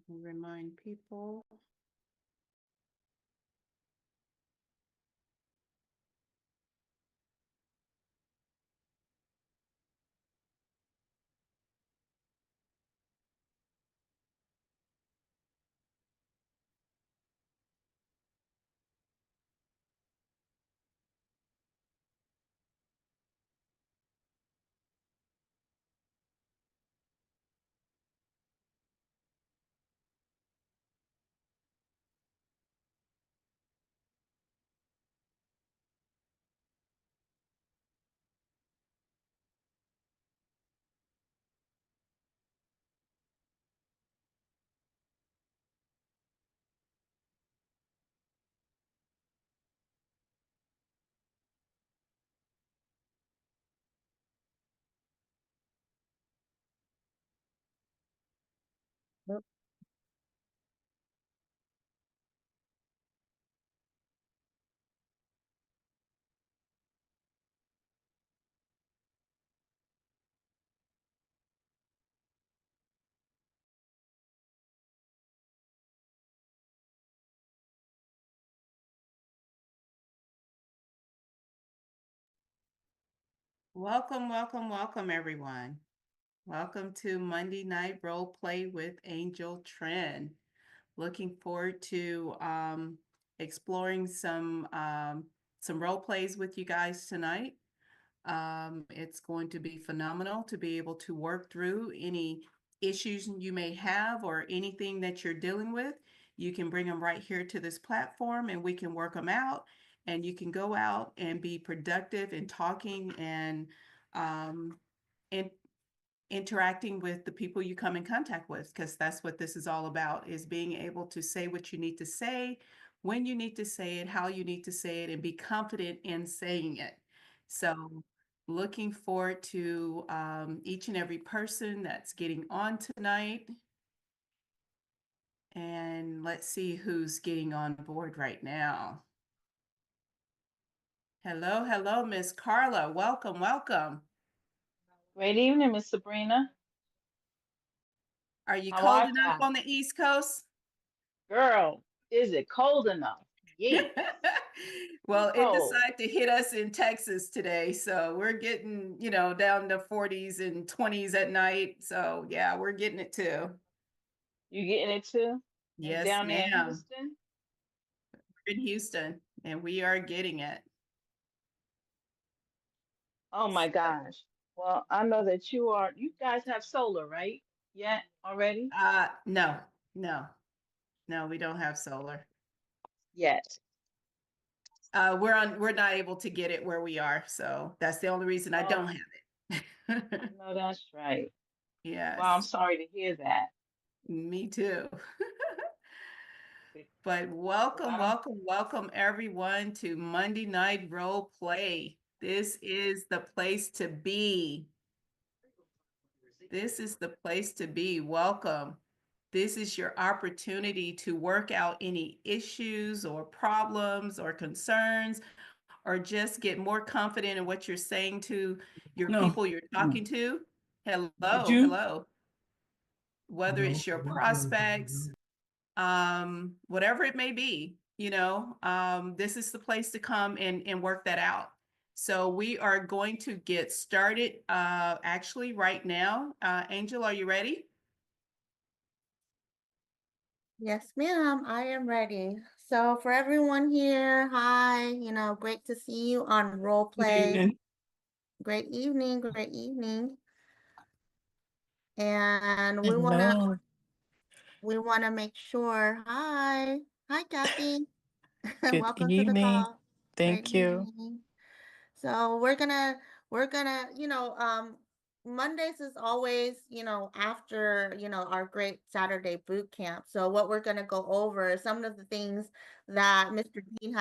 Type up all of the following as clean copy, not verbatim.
Remind people. Welcome, welcome, welcome, everyone. Welcome to Monday Night Role Play with Angel Trinh. Looking forward to exploring some role plays with you guys tonight. It's going to be phenomenal to be able to work through any issues you may have or anything that you're dealing with. You can bring them right here to this platform and we can work them out. And you can go out and be productive in talking um, and interacting with the people you come in contact with, because that's what this is all about, is being able to say what you need to say, when you need to say it, how you need to say it, and be confident in saying it. So looking forward to each and every person that's getting on tonight. And let's see who's getting on board right now. Hello, hello, Miss Carla. Welcome, welcome. Great evening, Miss Sabrina. Are you How cold are enough ya? on the East Coast? Girl, is it cold enough? Yes, too Well, it cold. decided to hit us in Texas today, so we're getting, down to 40s and 20s at night. So yeah, we're getting it too. You getting it too? And Yes, down there in ma'am. Houston? We're in Houston, and we are getting it. Oh my gosh. Well, I know that you guys have solar, right? Yeah, already? No, no, no, we don't have solar. Yet. We're not able to get it where we are, so that's the only reason I Oh, don't have it. I know that's right. Well, I'm Yes, sorry to hear that. me too. Be- But Because welcome, I don't, welcome, welcome everyone to Monday Night Role Play. This is the place to be. This is the place to be. Welcome. This is your opportunity to work out any issues or problems or concerns, or just get more confident in what you're saying to your No. people you're talking to. Did Hello, you? hello. Whether No. it's your prospects, whatever it may be, this is the place to come and work that out. So we are going to get started actually right now. Angel, are you ready? Yes, ma'am, I am ready. So for everyone here, hi, great to see you on role Good play. evening. Great evening, great evening. And Hello. we wanna make sure. Hi, Kathy. Good Welcome to the evening. call. Great Thank you. evening. So we're gonna, Mondays is always, after, our great Saturday boot camp. So what we're gonna go over is some of the things that Mr. Dean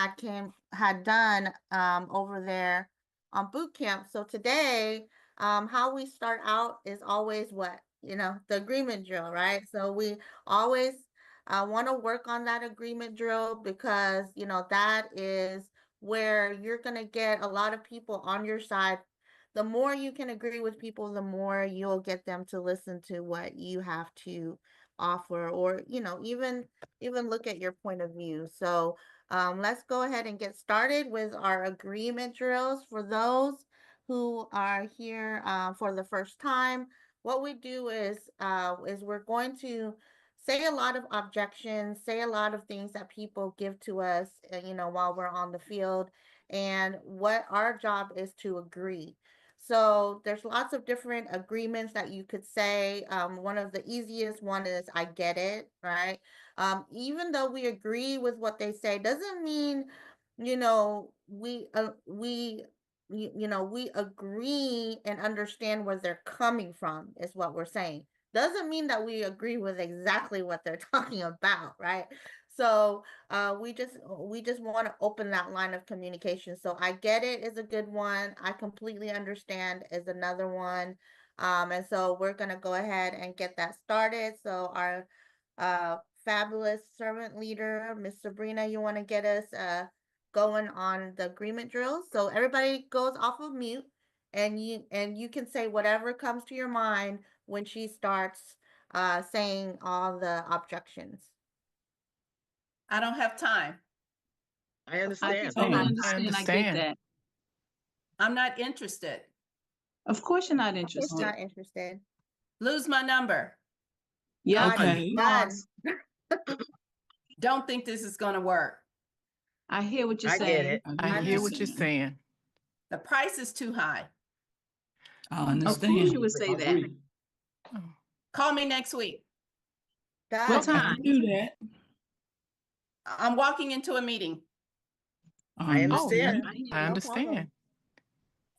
had done over there on boot camp. So today, how we start out is always what? The agreement drill, right? So we always want to work on that agreement drill because, that is where you're going to get a lot of people on your side. The more you can agree with people, the more you'll get them to listen to what you have to offer, or even look at your point of view. So let's go ahead and get started with our agreement drills. For those who are here for the first time, what we do is we're going to say a lot of objections, say a lot of things that people give to us, while we're on the field, and what our job is to agree. So there's lots of different agreements that you could say. One of the easiest one is I get it, right? Even though we agree with what they say, doesn't mean, we agree and understand where they're coming from, is what we're saying. Doesn't mean that we agree with exactly what they're talking about, right? So we just want to open that line of communication. So I get it is a good one. I completely understand is another one. And so we're gonna go ahead and get that started. So our fabulous servant leader, Miss Sabrina, you want to get us going on the agreement drills? So everybody goes off of mute, and you can say whatever comes to your mind when she starts saying all the objections. I don't have time. I I understand. totally I understand. I get understand. that. I'm not interested. Of course you're not It's interested. not interested. Lose my number. Yeah, Okay. Done. Don't think this is going to work. I hear what you're I get saying. it. I hear what you're saying. The price is too high. I Of understand. course you would say that. Call me next week. Done. What I time? can do that. I'm walking into a meeting. I understand. I hear I you. understand.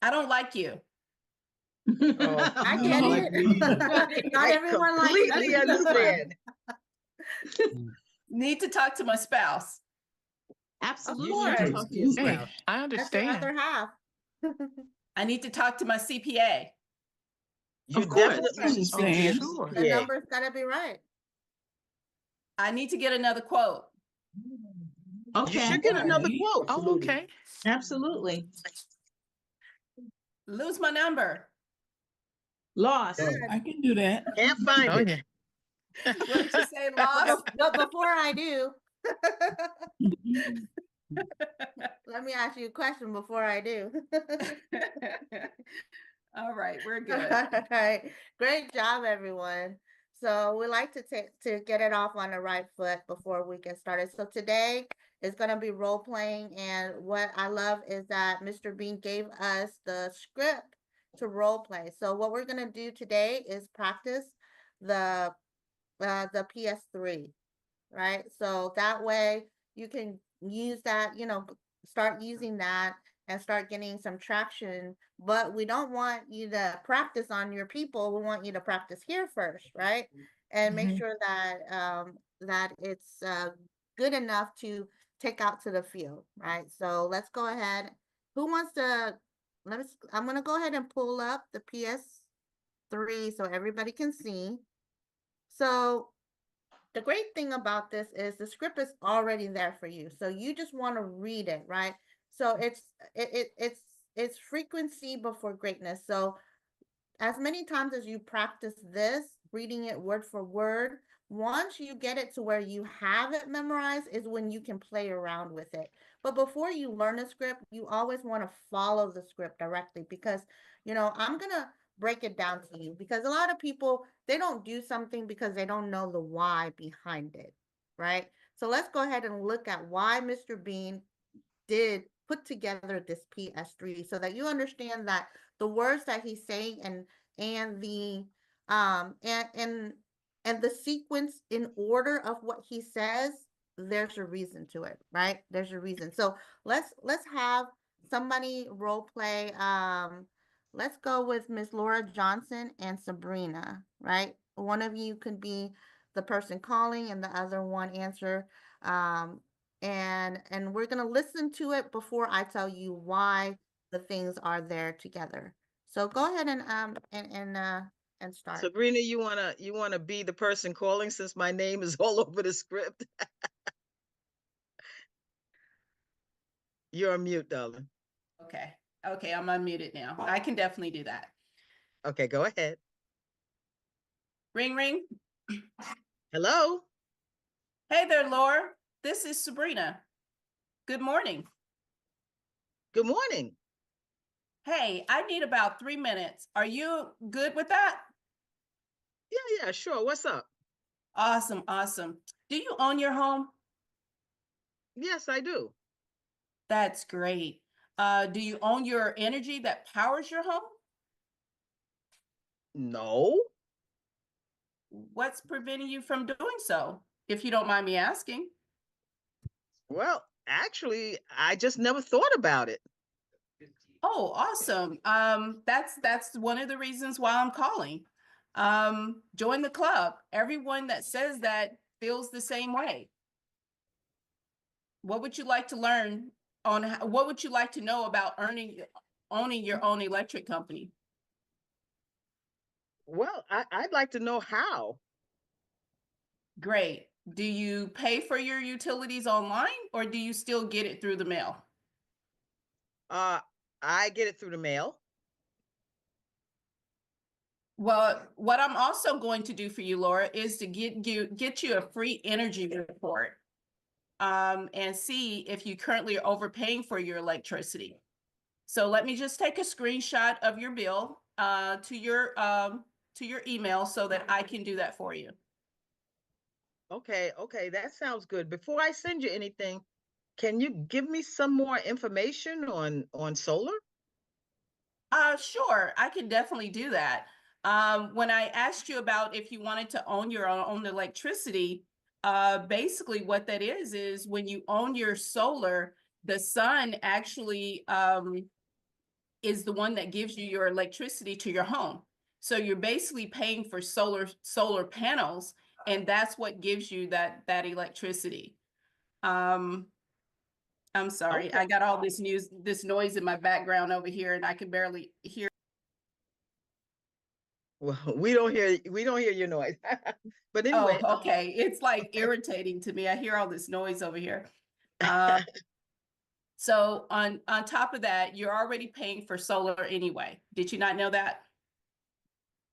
I don't like you. Oh, I You get don't it. like me either. Not I everyone likes completely me. understand. Need to talk to my spouse. Absolutely. You You need to can course. talk talk to your to Hey, spouse. I That's your other understand. half. I need to talk to my CPA. You Of course. definitely Oh, should speak to your sure. The CPA. number's gotta be right. I need to get another quote. You Okay. should get another Okay. quote. Oh, okay. Absolutely. Lose my number. Lost. I can do that. Can't find Oh, it. yeah. What did you say, But, lost? but before I do, Mhm. let me ask you a question before I do. All right, we're good. All right. Great job, everyone. So we like to get it off on the right foot before we get started. So today is going to be role playing, and what I love is that Mr. Bean gave us the script to role play. So what we're going to do today is practice the PS3, right? So that way you can use that, start using that and start getting some traction. But we don't want you to practice on your people. We want you to practice here first, right? And make Mhm. sure that that it's good enough to take out to the field, right? So let's go ahead. Who wants to? I'm gonna go ahead and pull up the PS3 so everybody can see. So the great thing about this is the script is already there for you. So you just want to read it, right? So it's frequency before greatness. So as many times as you practice this, reading it word for word, once you get it to where you have it memorized is when you can play around with it. But before you learn a script, you always want to follow the script directly, because, I'm going to break it down to you, because a lot of people, they don't do something because they don't know the why behind it, right? So let's go ahead and look at why Mr. Bean did put together this PS3, so that you understand that the words that he's saying and the um and and and the sequence in order of what he says, there's a reason to it, right? There's a reason. So let's have somebody role play. Let's go with Miss Laura Johnson and Sabrina, right? One of you could be the person calling and the other one answer. And we're going to listen to it before I tell you why the things are there together. So go ahead and start. Sabrina, you wanna be the person calling since my name is all over the script? You're on mute, darling. Okay. Okay, I'm unmuted now. I can definitely do that. Okay, go ahead. Ring, ring. Hello. Hey there, Laura. This is Sabrina. Good morning. Good morning. Hey, I need about 3 minutes. Are you good with that? Yeah, sure. What's up? Awesome, awesome. Do you own your home? Yes, I do. That's great. Do you own your energy that powers your home? No. What's preventing you from doing so, if you don't mind me asking? Well, actually, I just never thought about it. Oh, awesome. That's one of the reasons why I'm calling. Join the club. Everyone that says that feels the same way. What would you like to learn on what would you like to know about owning your own electric company? Well, I'd like to know how. Great. Do you pay for your utilities online or do you still get it through the mail? Uh, I get it through the mail. Well, what I'm also going to do for you, Laura, is to get you a free energy report and see if you currently are overpaying for your electricity. So let me just take a screenshot of your bill to your email so that I can do that for you. Okay, that sounds good. Before I send you anything, can you give me some more information on solar? Sure, I can definitely do that. When I asked you about if you wanted to own your own electricity, basically what that is when you own your solar, the sun actually is the one that gives you your electricity to your home. So you're basically paying for solar panels, and that's what gives you that electricity. Um, I'm sorry, Okay. I got all this noise in my background over here, and I can barely hear. Well, we don't hear your noise. But Oh, anyway, okay. It's like irritating to me. I hear all this noise over here. Uh, so on top of that, you're already paying for solar anyway. Did you not know that?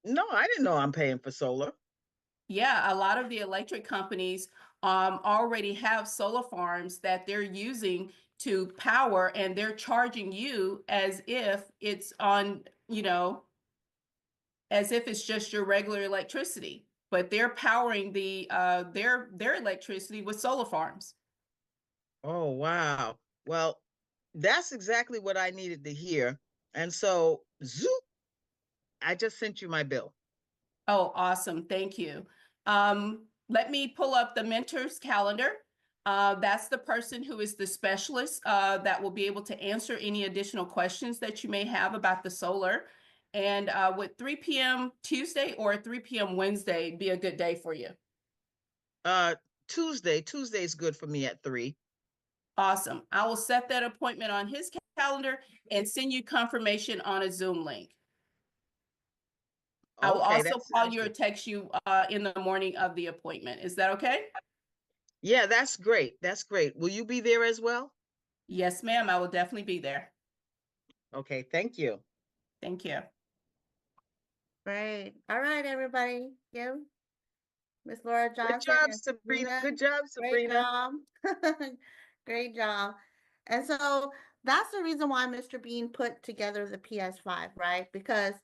no, I didn't know I'm paying for solar. Yeah, a lot of the electric companies already have solar farms that they're using to power, and they're charging you as if it's on, as if it's just your regular electricity, but they're powering their electricity with solar farms. Oh, wow. Well, that's exactly what I needed to hear. And so, zoop, I just sent you my bill. Oh, awesome. Thank you. Let me pull up the mentor's calendar. That's the person who is the specialist that will be able to answer any additional questions that you may have about the solar. And would 3 p.m. Tuesday or 3 p.m. Wednesday be a good day for you? Uh, Tuesday's good for me at 3. Awesome. I will set that appointment on his calendar and send you confirmation on a Zoom link. I will Okay, that also call sounds you or good. text you in the morning of the appointment. Is that okay? Yeah, that's great. That's great. Will you be there as well? Yes, ma'am. I will definitely be there. Okay, thank you. Thank you. Great. All right, everybody. Give Miss Laura Good Johnson job, and Sabrina. Sabrina. Good job, Great Sabrina. job. Great job. And so that's the reason why Mr. Bean put together the PS5, right? Because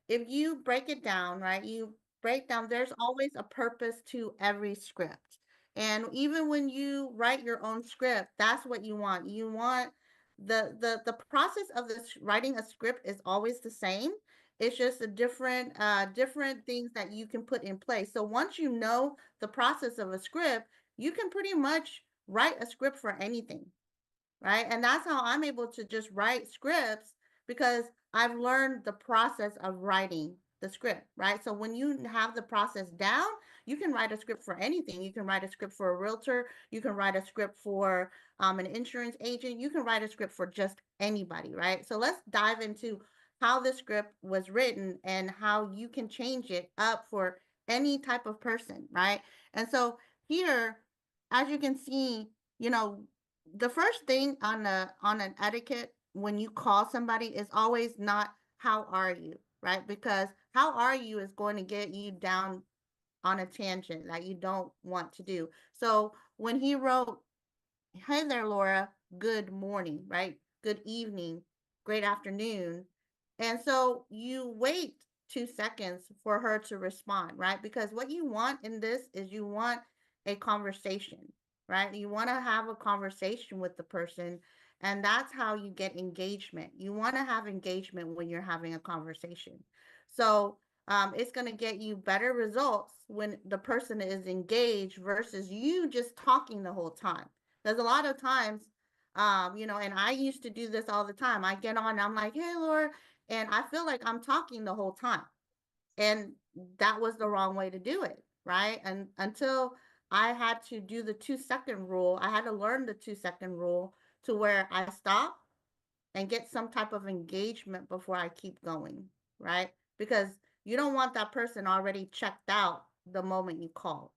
if you break it down, right, you break down, there's always a purpose to every script. And even when you write your own script, that's what you want. You want the process of this writing a script is always the same. It's just a different things that you can put in place. So once you know the process of a script, you can pretty much write a script for anything, right? And that's how I'm able to just write scripts because I've learned the process of writing the script, right? So when you have the process down, you can write a script for anything. You can write a script for a realtor, you can write a script for an insurance agent, you can write a script for just anybody, right? So let's dive into how the script was written and how you can change it up for any type of person, right? And so here, as you can see, you know, the first thing on an etiquette when you call somebody is always not how are you, right? Because how are you is going to get you down on a tangent that you don't want to do. So when he wrote, "Hey there, Laura, good morning," right? Good evening, great afternoon. And so you wait 2 seconds for her to respond, right? Because what you want in this is you want a conversation, right? You want to have a conversation with the person, and that's how you get engagement. You want to have engagement when you're having a conversation. So it's going to get you better results when the person is engaged versus you just talking the whole time. There's a lot of times, and I used to do this all the time. I get on, and I'm like, "Hey, Laura," and I feel like I'm talking the whole time. And that was the wrong way to do it, right? And until I had to do the 2 second rule, I had to learn the 2 second rule to where I stop and get some type of engagement before I keep going, right? Because you don't want that person already checked out the moment you call.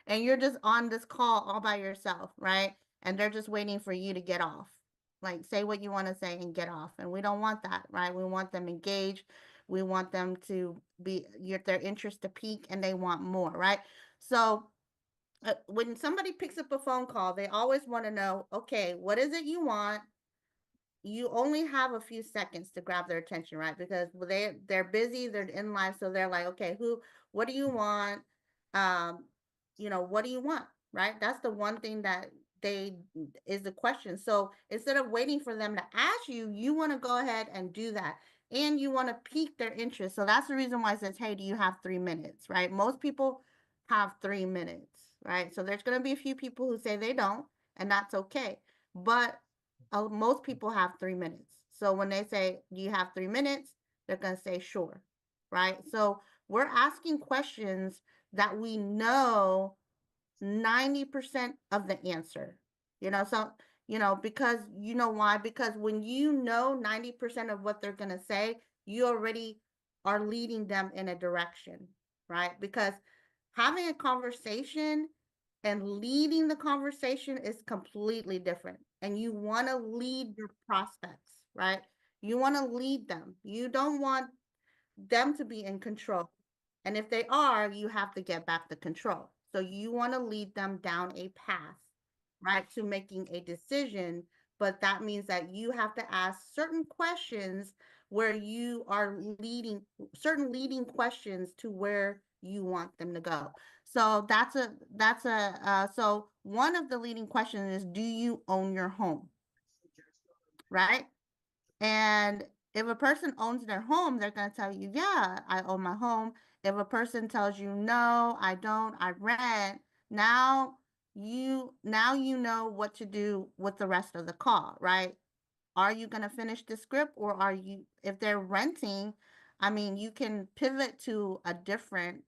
And you're just on this call all by yourself, right? And they're just waiting for you to get off. Like, say what you want to say and get off. And we don't want that, right? We want them engaged. We want them to be their interest to peak and they want more, right? So when somebody picks up a phone call, they always want to know, okay, what is it you want? You only have a few seconds to grab their attention, right? Because they're busy, they're in life, so they're like, okay, what do you want? Um, what do you want? Right? That's the one thing that they is the question. So instead of waiting for them to ask you, you want to go ahead and do that. And you want to pique their interest. So that's the reason why it says, hey, do you have 3 minutes? Right? Most people have 3 minutes, right? So there's gonna be a few people who say they don't, and that's okay. But most people have 3 minutes. So when they say, do you have 3 minutes? They're going to say, sure. Right. So we're asking questions that we know 90% of the answer. Because you know why? Because when you know 90% of what they're going to say, you already are leading them in a direction. Right. Because having a conversation and leading the conversation is completely different. And you want to lead your prospects, right? You want to lead them. You don't want them to be in control. And if they are, you have to get back the control. So you want to lead them down a path, right, to making a decision. But that means that you have to ask certain questions where you are leading certain leading questions to where you want them to go. So so one of the leading questions is, do you own your home? Right? And if a person owns their home, they're going to tell you, yeah, I own my home. If a person tells you, no, I don't, I rent, now you know what to do with the rest of the call, right? Are you going to finish the script, or if they're renting, I mean, you can pivot to a different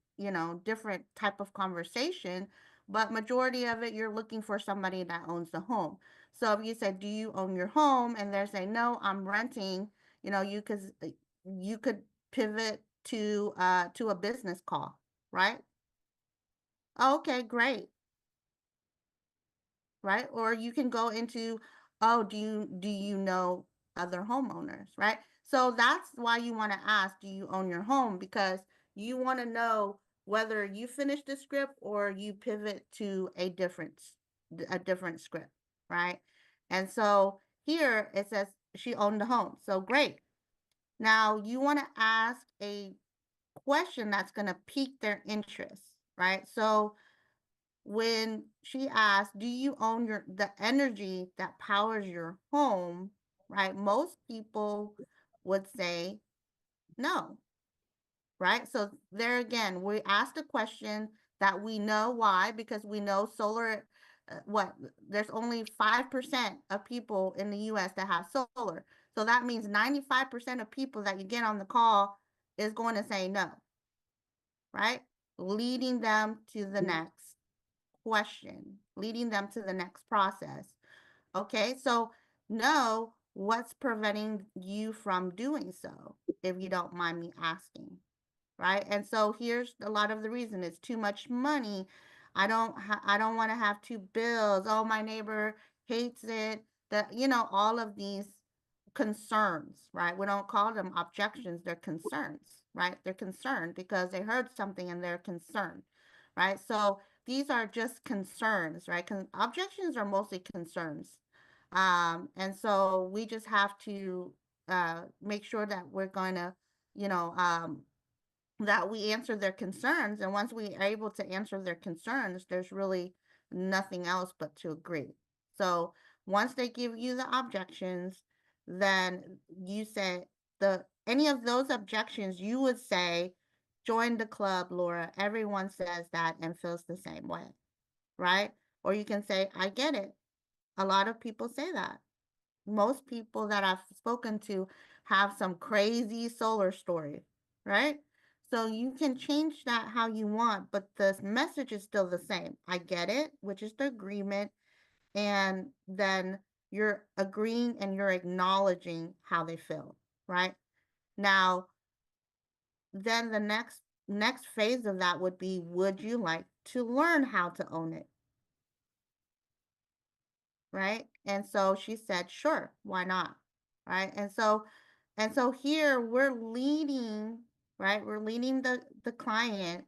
type of conversation, but majority of it, you're looking for somebody that owns the home. So if you said, do you own your home? And they're saying, no, I'm renting, you could pivot to a business call, right? Okay, great. Right? Or you can go into, oh, do you know other homeowners, right? So that's why you want to ask, do you own your home? Because you want to know whether you finish the script or you pivot to a different script, right? And so here it says she owned the home. So great. Now you want to ask a question that's going to pique their interest, right? So when she asked, do you own the energy that powers your home, right? Most people would say no, right? So there again, we asked a question that we know why, because we know solar, there's only 5% of people in the US that have solar. So that means 95% of people that you get on the call is going to say no, right? Leading them to the next question, leading them to the next process. Okay, so know what's preventing you from doing so, if you don't mind me asking, right? And so here's a lot of the reason: it's too much money. I don't want to have two bills. Oh, my neighbor hates it. All of these concerns, right? We don't call them objections, they're concerns, right? They're concerned because they heard something and they're concerned, right? So these are just concerns, right? Objections are mostly concerns. And so we just have to make sure that we're going to, you know, that we answer their concerns. And once we are able to answer their concerns, there's really nothing else but to agree. So once they give you the objections, then you say any of those objections, you would say, join the club, Laura. Everyone says that and feels the same way, right? Or you can say, I get it. A lot of people say that. Most people that I've spoken to have some crazy solar story, right? So you can change that how you want, but the message is still the same. I get it, which is the agreement. And then you're agreeing and you're acknowledging how they feel, right? Now, then the next phase of that would be, would you like to learn how to own it? Right? And so she said, sure, why not? Right? And so here we're leading, right? We're leading the client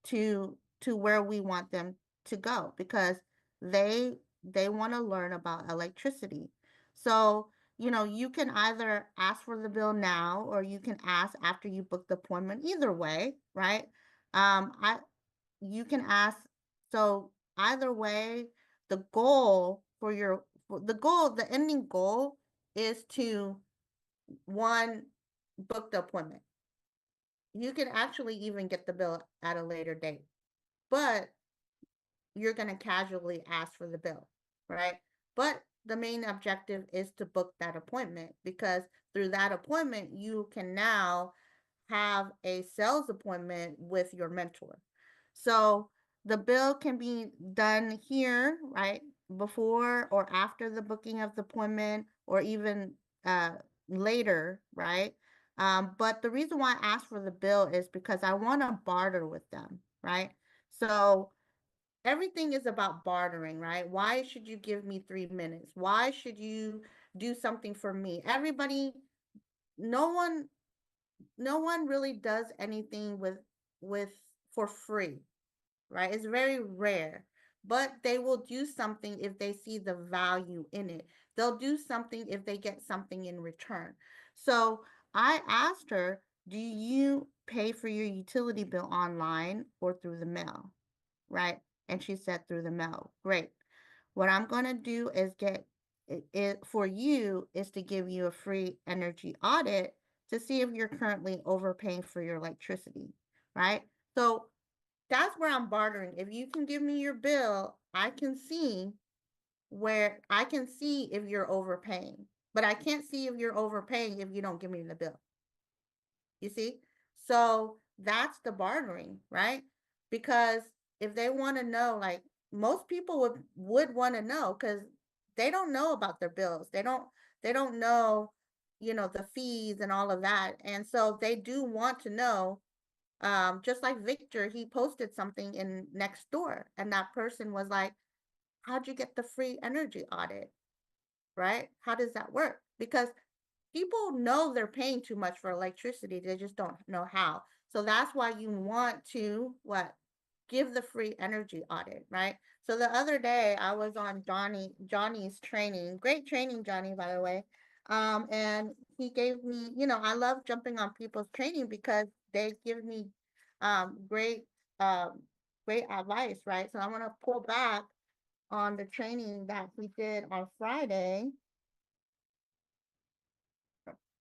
to where we want them to go because they want to learn about electricity. So, you can either ask for the bill now or you can ask after you book the appointment. Either way, right? I You can ask. So either way, the goal for the ending goal is to, one, book the appointment. You can actually even get the bill at a later date, but you're going to casually ask for the bill, right? But the main objective is to book that appointment because through that appointment, you can now have a sales appointment with your mentor. So the bill can be done here, right? Before or after the booking of the appointment, or even uh, later, right? But the reason why I ask for the bill is because I want to barter with them, right? So everything is about bartering, right? Why should you give me 3 minutes? Why should you do something for me? No one no one really does anything with for free, right? It's very rare, but they will do something if they see the value in it. They'll do something if they get something in return. So I asked her, do you pay for your utility bill online or through the mail, right? And she said through the mail. Great. What I'm going to do is get it for you is to give you a free energy audit to see if you're currently overpaying for your electricity, right? So that's where I'm bartering. If you can give me your bill, I can see if you're overpaying, but I can't see if you're overpaying if you don't give me the bill. You see? So that's the bartering, right? Because if they want to know, like most people would want to know because they don't know about their bills. They don't know, the fees and all of that. And so they do want to know. Just like Victor, he posted something in next door, and that person was like, how'd you get the free energy audit? Right? How does that work? Because people know they're paying too much for electricity. They just don't know how. So that's why you want to give the free energy audit, right? So the other day I was on Johnny's training. Great training, Johnny, by the way. And he gave me, I love jumping on people's training because they give me great um great advice, right? So I'm gonna pull back on the training that he did on Friday.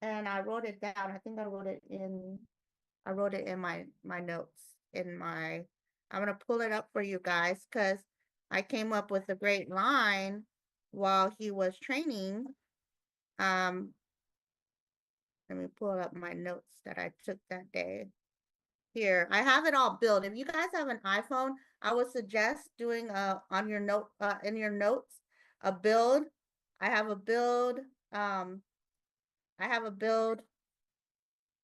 And I wrote it down. I think I wrote it in my notes in my I'm gonna pull it up for you guys because I came up with a great line while he was training. Um, Let me pull up my notes that I took that day. Here, I have it all built. If you guys have an iPhone, I would suggest doing on your note in your notes a build. I have a build. I have a build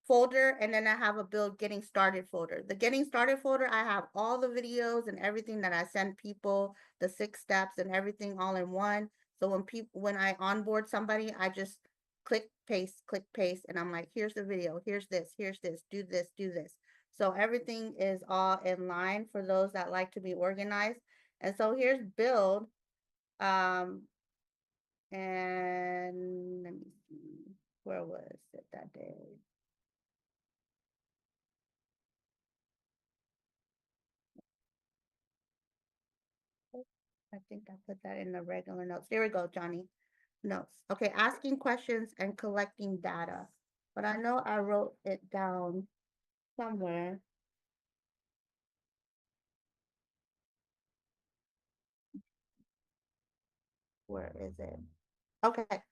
folder, and then I have a build getting started folder. The getting started folder, I have all the videos and everything that I send people, the 6 steps and everything all in one. So when I onboard somebody, I just click, paste, and I'm like, here's the video, here's this, do this, do this. So everything is all in line for those that like to be organized. And so here's build. And let me see, where was it that day? I think I put that in the regular notes. There we go, Johnny. Notes. Okay, asking questions and collecting data. But I know I wrote it down somewhere. Where is it? Okay.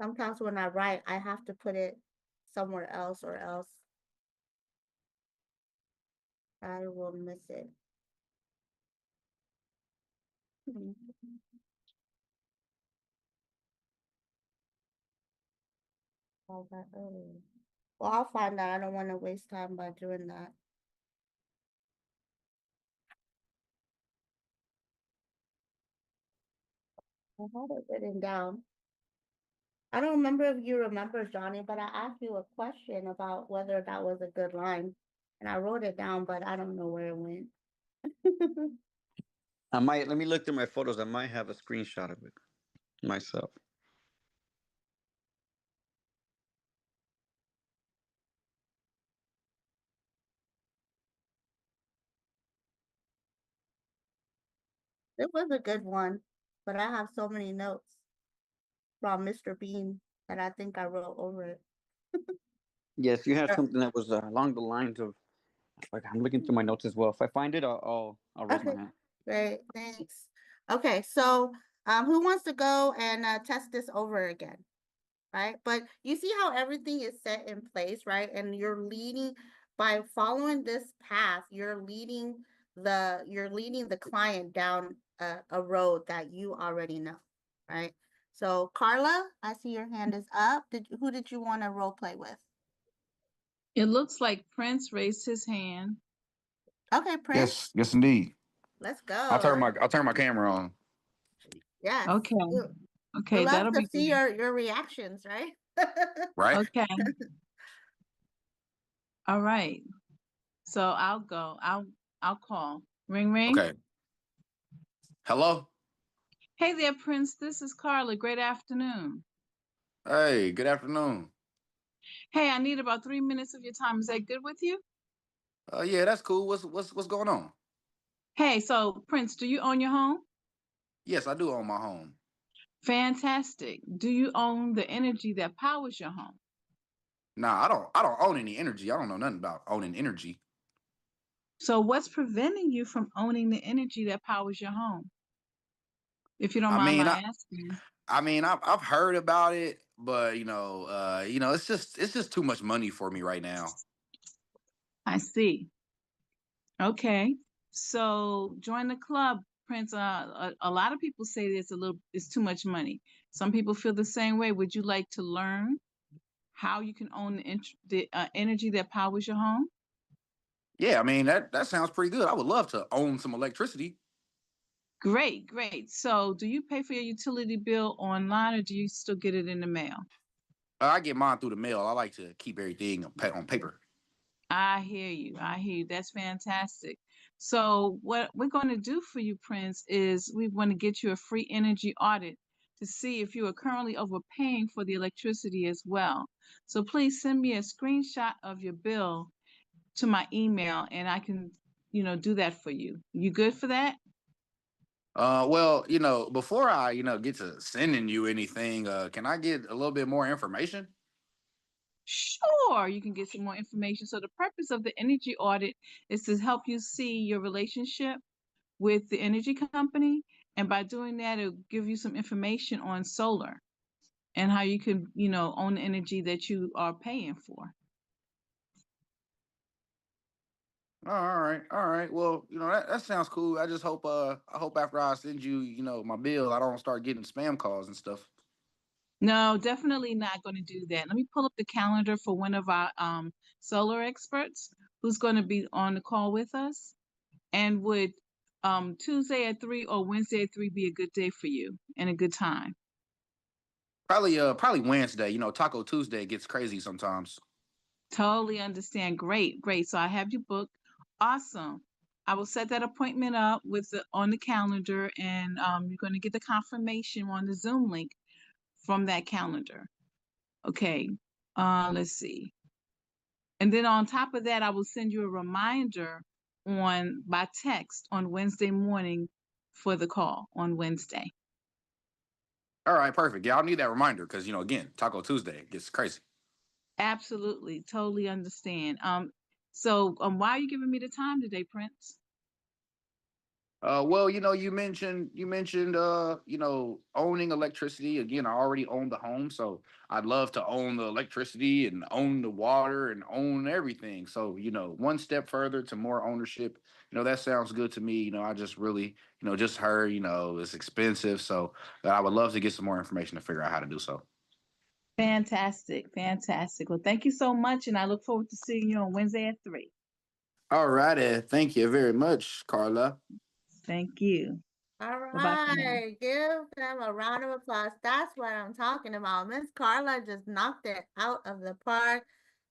Sometimes when I write, I have to put it somewhere else or else I will miss it. All that early. Well, I'll find that. I don't want to waste time by doing that. I had it written down. I don't remember if you remember, Johnny, but I asked you a question about whether that was a good line. And I wrote it down, but I don't know where it went. let me look through my photos. I might have a screenshot of it myself. It was a good one, but I have so many notes from Mr. Bean that I think I wrote over it. Yes, you had Uh, something that was along the lines of. Like, I'm looking through my notes as well. If I find it, I'll raise my Okay, hand. great, thanks. Okay, so who wants to go and test this over again? Right, but you see how everything is set in place, right? And you're leading by following this path, you're leading the client down a road that you already know, right? So Carla, I see your hand is up. Who did you want to role play with? It looks like Prince raised his hand. Okay, Prince, Yes, yes, indeed. let's go. I'll turn my camera on. Yes. Okay. We Okay, love that'll to be see good. your reactions, right? Right? Okay. All right. So I'll go. I'll call. Ring ring. Okay. Hello. Hey there, Prince. This is Carla. Great afternoon. Hey, good afternoon. Hey, I need about 3 minutes of your time. Is that good with you? Yeah, that's cool. What's going on? Hey, so Prince, do you own your home? Yes, I do own my home. Fantastic. Do you own the energy that powers your home? Nah, I don't own any energy. I don't know nothing about owning energy. So what's preventing you from owning the energy that powers your home? If you don't I mind mean, my I asking. I mean, I've heard about it, but it's just too much money for me right now. I see. Okay. So join the club, Prince. A lot of people say it's too much money. Some people feel the same way. Would you like to learn how you can own the energy that powers your home? Yeah, I mean that sounds pretty good. I would love to own some electricity. Great, great. So do you pay for your utility bill online or do you still get it in the mail? I get mine through the mail. I like to keep everything on paper. I hear you. I hear you. That's fantastic. So what we're going to do for you, Prince, is we want to get you a free energy audit to see if you are currently overpaying for the electricity as well. So please send me a screenshot of your bill to my email and I can, do that for you. You good for that? Well, before I, get to sending you anything, can I get a little bit more information? Sure, you can get some more information. So the purpose of the energy audit is to help you see your relationship with the energy company. And by doing that, it'll give you some information on solar and how you can, own the energy that you are paying for. Oh, all right, all right. Well, that sounds cool. I hope after I send you, my bill, I don't start getting spam calls and stuff. No, definitely not going to do that. Let me pull up the calendar for one of our solar experts who's going to be on the call with us. And would Tuesday at 3 or Wednesday at 3 be a good day for you and a good time? Probably Wednesday. Taco Tuesday gets crazy sometimes. Totally understand. Great, great. So I have you booked. Awesome. I will set that appointment up on the calendar, and you're going to get the confirmation on the Zoom link from that calendar. Okay. Let's see. And then on top of that, I will send you a reminder by text on Wednesday morning for the call on Wednesday. All right, perfect. Yeah, I'll need that reminder because again, Taco Tuesday gets crazy. Absolutely, totally understand. So why are you giving me the time today, Prince? Well, you mentioned owning electricity. Again, I already own the home, so I'd love to own the electricity and own the water and own everything. So, one step further to more ownership, that sounds good to me. I just really, just heard, it's expensive. So I would love to get some more information to figure out how to do so. Fantastic, fantastic. Well, thank you so much, and I look forward to seeing you on Wednesday at 3. All righty. Thank you very much, Carla. Thank you. All Bye-bye for now. right, give them a round of applause. That's what I'm talking about. Miss Carla just knocked it out of the park.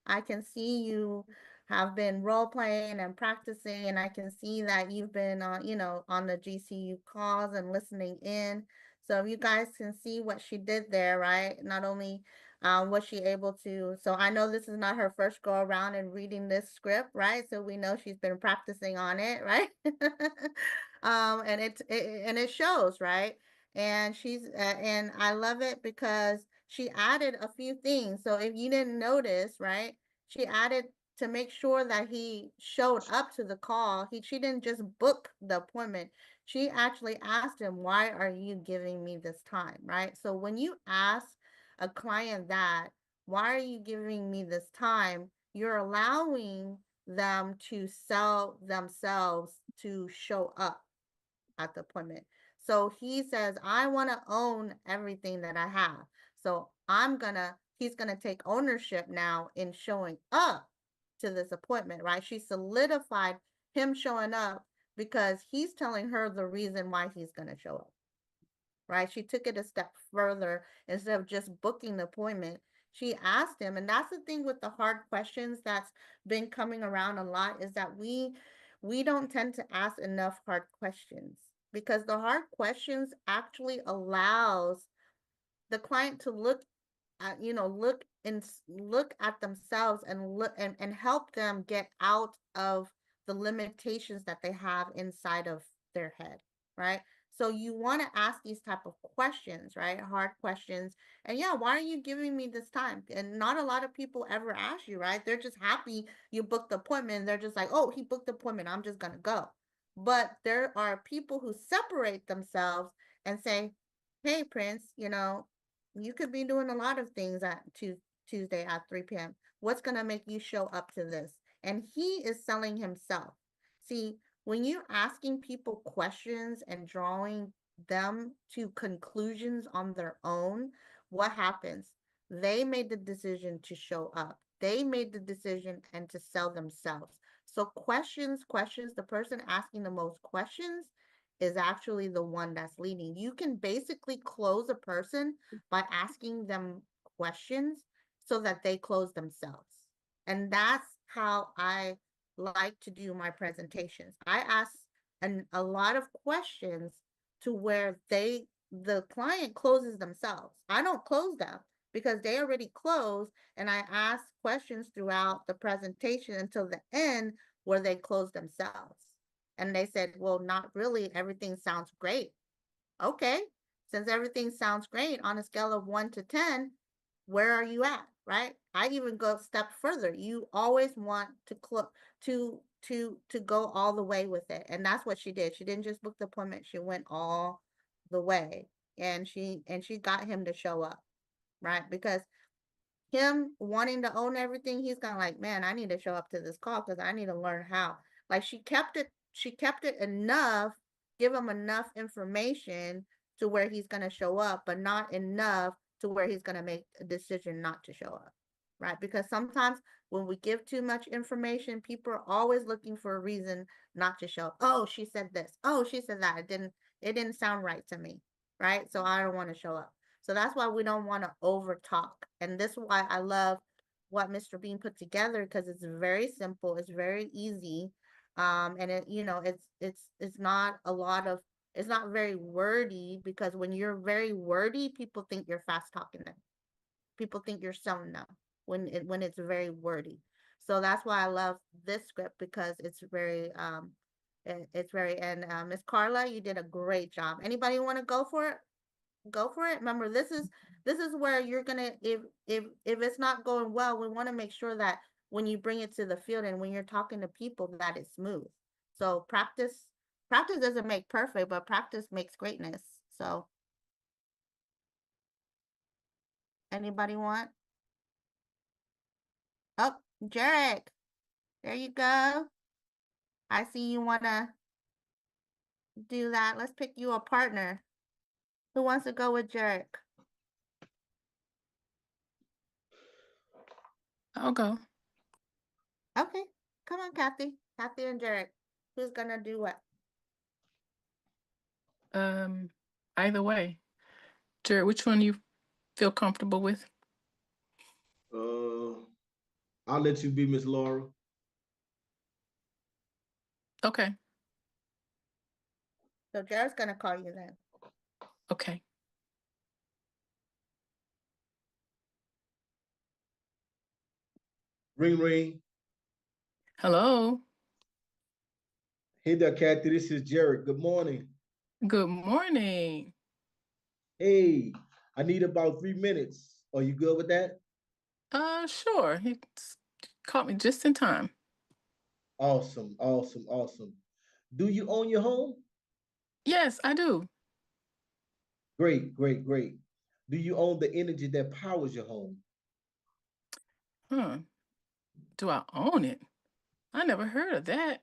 I can see you have been role playing and practicing, and I can see that you've been on the GCU calls and listening in. So you guys can see what she did there, right? Not only was she able to, so I know this is not her first go around and reading this script, right? So we know she's been practicing on it, right? And it shows, right? And and I love it because she added a few things. So if you didn't notice, right, she added to make sure that he showed up to the call. She didn't just book the appointment. She actually asked him, "Why are you giving me this time?" Right? So when you ask a client that, "Why are you giving me this time?" you're allowing them to sell themselves to show up at the appointment. So he says, I want to own everything that I have. So he's going to take ownership now in showing up to this appointment, right? She solidified him showing up because he's telling her the reason why he's going to show up, right? She took it a step further. Instead of just booking the appointment, she asked him, and that's the thing with the hard questions that's been coming around a lot, is that we don't tend to ask enough hard questions, because the hard questions actually allows the client to look at, look at themselves and look and help them get out of the limitations that they have inside of their head, right? So you want to ask these type of questions, right? Hard questions. And yeah, why are you giving me this time? And not a lot of people ever ask you, right? They're just happy you booked the appointment. They're just like, oh, he booked the appointment, I'm just gonna go. But there are people who separate themselves and say, hey, Prince, you could be doing a lot of things at Tuesday at 3 p.m. What's going to make you show up to this? And he is selling himself. See, when you're asking people questions and drawing them to conclusions on their own, what happens? They made the decision to show up. They made the decision and to sell themselves. So questions, the person asking the most questions is actually the one that's leading. You can basically close a person by asking them questions so that they close themselves. And that's how I like to do my presentations. I ask a lot of questions to where the client closes themselves. I don't close them because they already closed, and I ask questions throughout the presentation until the end where they close themselves. And they said, well, not really. Everything sounds great. Okay. Since everything sounds great on a scale of 1 to 10, where are you at? Right? I even go a step further. You always want to go all the way with it. And that's what she did. She didn't just book the appointment. She went all the way. And she got him to show up. Right? Because him wanting to own everything, he's kind of like, man, I need to show up to this call because I need to learn how. Like she kept it enough, give him enough information to where he's going to show up, but not enough to where he's going to make a decision not to show up, right? Because sometimes when we give too much information, people are always looking for a reason not to show up. Oh, she said this. Oh, she said that. It didn't sound right to me, right? So I don't want to show up. So that's why we don't want to over talk. And this is why I love what Mr. Bean put together, because it's very simple, it's very easy. And it's not a lot of, it's not very wordy, because when you're very wordy, people think you're fast talking them. People think you're selling them when it's very wordy. So that's why I love this script, because it's very it's very, and Miss Carla, you did a great job. Anybody want to go for it? Go for it. Remember, this is where you're gonna, if it's not going well, we want to make sure that when you bring it to the field and when you're talking to people, that it's smooth. So practice doesn't make perfect, but practice makes greatness. So anybody want? Oh, Jarek, there you go. I see you want to do that. Let's pick you a partner. Who wants to go with Jarek? I'll go. Okay, come on, Kathy. Kathy and Jarek. Who's gonna do what? Either way. Jared, which one you feel comfortable with? I'll let you be Miss Laura. Okay. So Jared's gonna call you then. Okay. Ring ring. Hello. Hey there, Kathy. This is Jared. Good morning. Good morning. Hey, I need about 3 minutes. Are you good with that? Sure. You caught me just in time. Awesome, awesome, awesome. Do you own your home? Yes, I do. Great, great, great. Do you own the energy that powers your home? Huh. Do I own it? I never heard of that.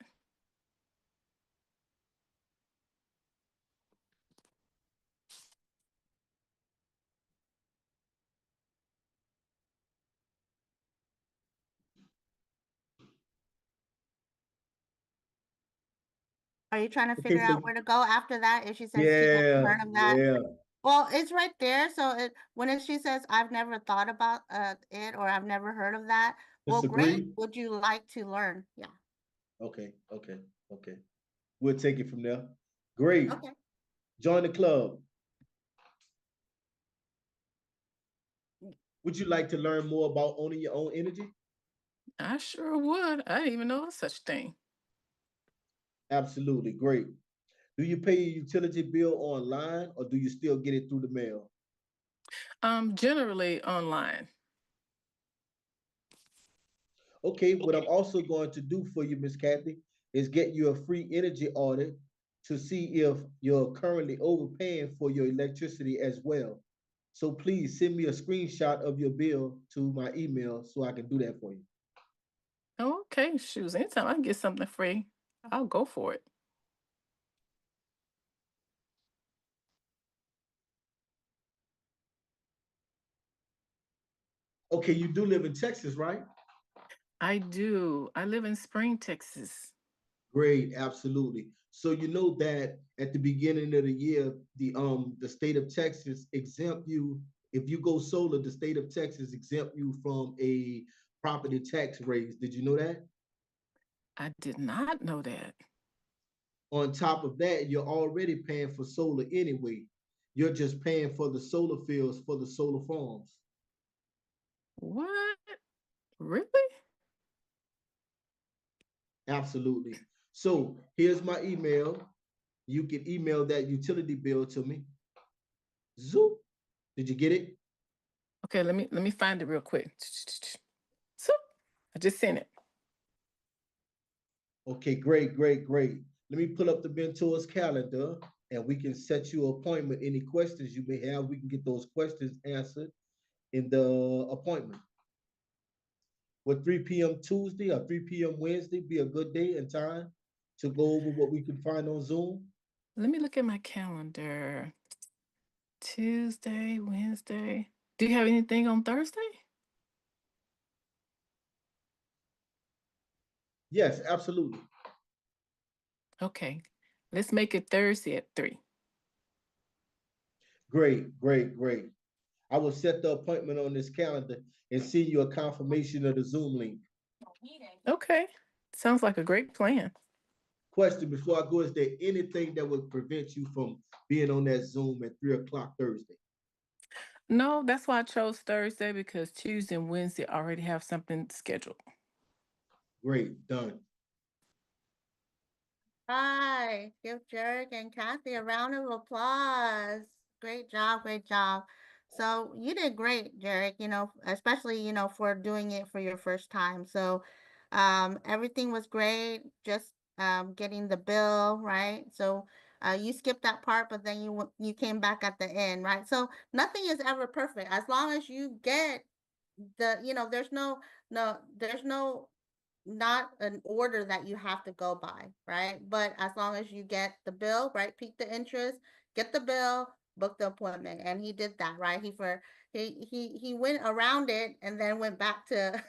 Are you trying to Okay, figure so out where to go after that? If she says she never yeah, heard of that, yeah. well, it's right there. So she says I've never thought about it, or I've never heard of that, well, great. Disagree? Would you like to learn? Yeah. Okay, okay, okay. We'll take it from there. Great. Okay. Join the club. Would you like to learn more about owning your own energy? I sure would. I didn't even know of such thing. Absolutely, great. Do you pay your utility bill online or do you still get it through the mail? Generally online. Okay, what I'm also going to do for you, Miss Kathy, is get you a free energy audit to see if you're currently overpaying for your electricity as well. So please send me a screenshot of your bill to my email so I can do that for you. Okay, shoes. Anytime I can get something free, I'll go for it. Okay, you do live in Texas, right? I do. I live in Spring, Texas. Great, absolutely. So you know that at the beginning of the year, the state of Texas exempt you, if you go solar, the state of Texas exempt you from a property tax raise. Did you know that? I did not know that. On top of that, you're already paying for solar anyway. You're just paying for the solar fields for the solar farms. What? Really? Absolutely. So here's my email. You can email that utility bill to me. Zoop. Did you get it? Okay, let me find it real quick. So I just sent it. Okay, great, great, great. Let me pull up the mentor's calendar and we can set you an appointment. Any questions you may have, we can get those questions answered in the appointment. Would 3 p.m. Tuesday or 3 p.m. Wednesday be a good day and time to go over what we can find on Zoom? Let me look at my calendar. Tuesday, Wednesday. Do you have anything on Thursday? Yes, absolutely. Okay. Let's make it Thursday at 3. Great, great, great. I will set the appointment on this calendar and send you a confirmation of the Zoom link. Okay. Sounds like a great plan. Question before I go, is there anything that would prevent you from being on that Zoom at 3 o'clock Thursday? No, that's why I chose Thursday, because Tuesday and Wednesday I already have something scheduled. Great, done. Hi, give Jarek and Kathy a round of applause. Great job, great job. So you did great, Jarek, especially, for doing it for your first time. So everything was great, just getting the bill, right? So you skipped that part, but then you came back at the end, right? So nothing is ever perfect. As long as you get there's no not an order that you have to go by, right? But as long as you get the bill, right? Peak the interest, get the bill, book the appointment. And he did that, right? He went around it and then went back to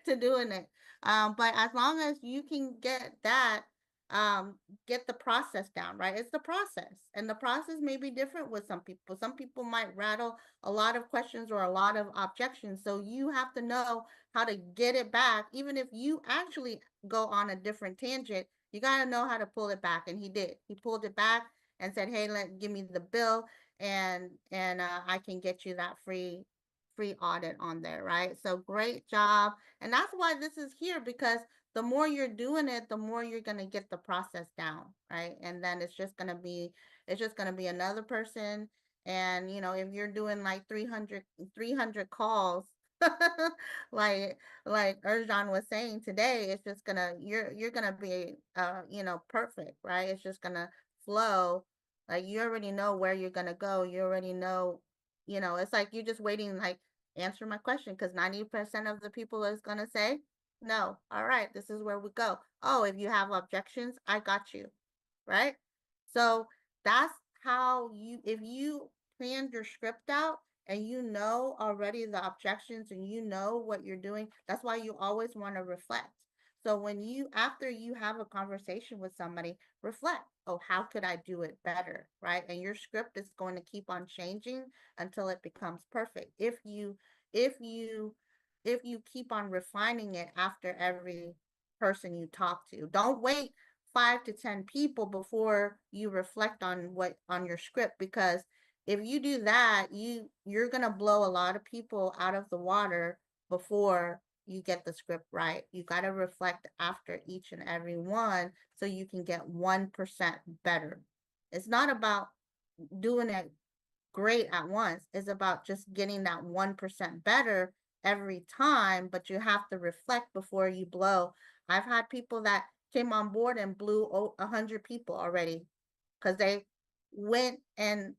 to doing it. But as long as you can get that, um, get the process down, right? It's the process. And the process may be different with some people. Some people might rattle a lot of questions or a lot of objections. So you have to know how to get it back. Even if you actually go on a different tangent, you got to know how to pull it back. And he did. He pulled it back and said, hey, give me the bill, and I can get you that free audit on there, right? So great job. And that's why this is here, because the more you're doing it, the more you're going to get the process down, right? And then it's just going to be another person. And if you're doing like 300 calls, like Erjan was saying today, it's just gonna you're gonna be perfect, right? It's just gonna flow. Like you already know where you're gonna go. You already know, it's like you're just waiting, like, answer my question, because 90% of the people is gonna say no. All right, this is where we go. Oh, if you have objections, I got you, right? So that's how if you planned your script out and you know already the objections and you know what you're doing, that's why you always want to reflect. So after you have a conversation with somebody, reflect. Oh, how could I do it better, right? And your script is going to keep on changing until it becomes perfect. If you if you keep on refining it after every person you talk to, don't wait 5 to 10 people before you reflect on your script, because if you do that, you're gonna blow a lot of people out of the water before you get the script right. You got to reflect after each and every one so you can get 1% better. It's not about doing it great at once. It's about just getting that 1% better every time, but you have to reflect before you blow. I've had people that came on board and blew 100 people already, because they went and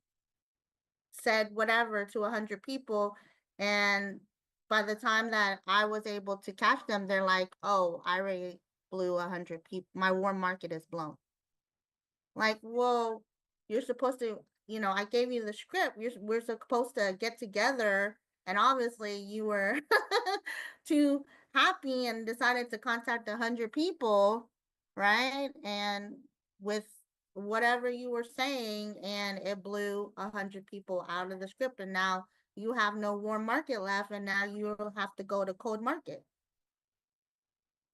said whatever to 100 people, and by the time that I was able to catch them, they're like, oh, I already blew 100 people. My warm market is blown. Like, well, you're supposed to, I gave you the script. We're supposed to get together, and obviously you were too happy and decided to contact 100 people, right? And with whatever you were saying, and it blew 100 people out of the script, and now you have no warm market left, and now you have to go to cold market,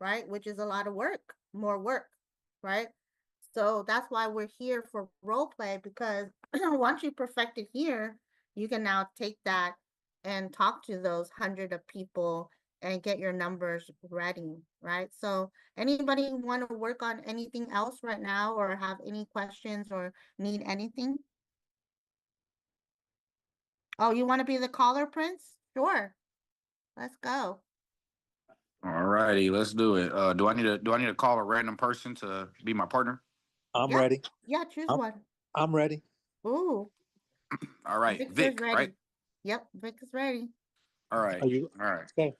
right? Which is a lot of work, more work, right? So that's why we're here for role play, because once you perfect it here, you can now take that and talk to those 100 of people and get your numbers ready, right? So anybody want to work on anything else right now, or have any questions, or need anything? Oh, you want to be the caller, Prince? Sure. Let's go. All righty, let's do it. Do I need to call a random person to be my partner? I'm Yeah. ready. Yeah, choose I'm, one. I'm ready. Ooh, All right, Victor's Vic, ready. right? Yep, Vic is ready. All right, Are you all right. okay?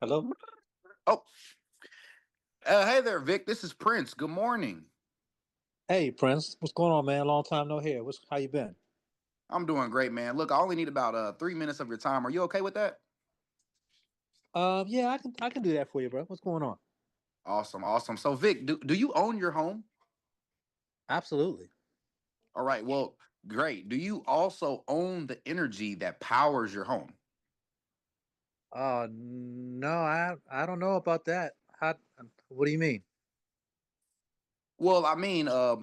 Hello? Oh, hey there, Vic. This is Prince. Good morning. Hey, Prince, what's going on, man? Long time no hear. How you been? I'm doing great, man. Look, I only need about 3 minutes of your time. Are you okay with that? Yeah, I can do that for you, bro. What's going on? Awesome, awesome. So Vic, do you own your home? Absolutely. All right, well, great. Do you also own the energy that powers your home? No, I don't know about that. What do you mean? Well, I mean, no,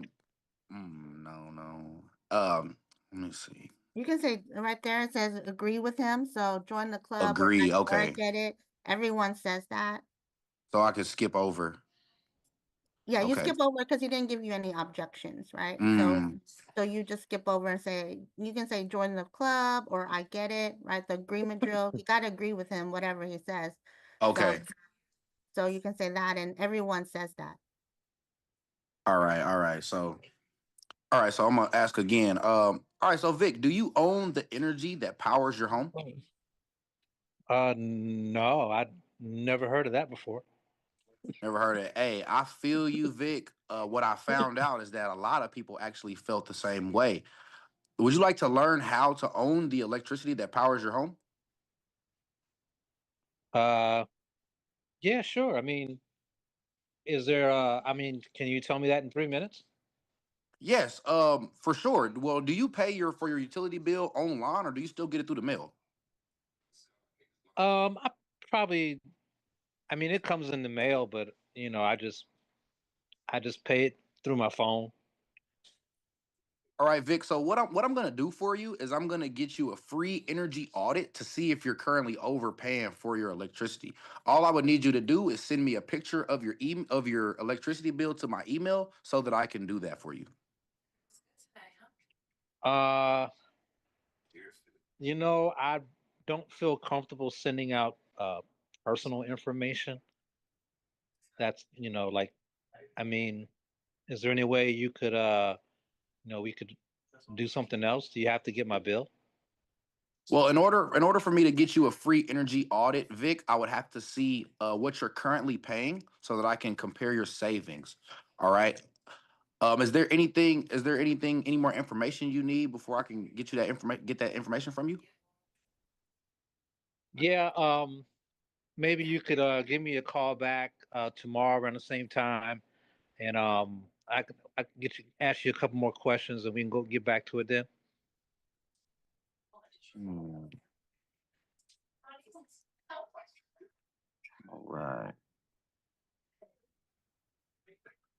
no. Let me see. You can say right there, it says agree with him. So join the club Agree. or I Okay. get it. Everyone says that. So I could skip over. Yeah, you Okay. skip over because he didn't give you any objections, right? Mm, So you just skip over and say, you can say join the club or I get it, right? The agreement drill. You got to agree with him, whatever he says. So, okay. so you can say that, and everyone says that. All right. All right. So I'm gonna ask again. All right. So Vic, do you own the energy that powers your home? No, I never heard of that before. Never heard it. Hey, I feel you, Vic. What I found out is that a lot of people actually felt the same way. Would you like to learn how to own the electricity that powers your home? Uh, yeah, sure. I mean, can you tell me that in 3 minutes? Yes, for sure. Well, do you pay for your utility bill online or do you still get it through the mail? I probably, I mean, it comes in the mail, but I just pay it through my phone. All right, Vic. So what I'm gonna do for you is I'm gonna get you a free energy audit to see if you're currently overpaying for your electricity. All I would need you to do is send me a picture of your electricity bill to my email so that I can do that for you. Uh, I don't feel comfortable sending out personal information. That's, like, I mean, is there any way you could we could do something else? Do you have to get my bill? Well, in order for me to get you a free energy audit, Vic, I would have to see what you're currently paying so that I can compare your savings. All right. Is there anything, any more information you need before I can get that information from you? Yeah, maybe you could give me a call back tomorrow around the same time, and I can ask you a couple more questions, and we can go get back to it then. Hmm, all right.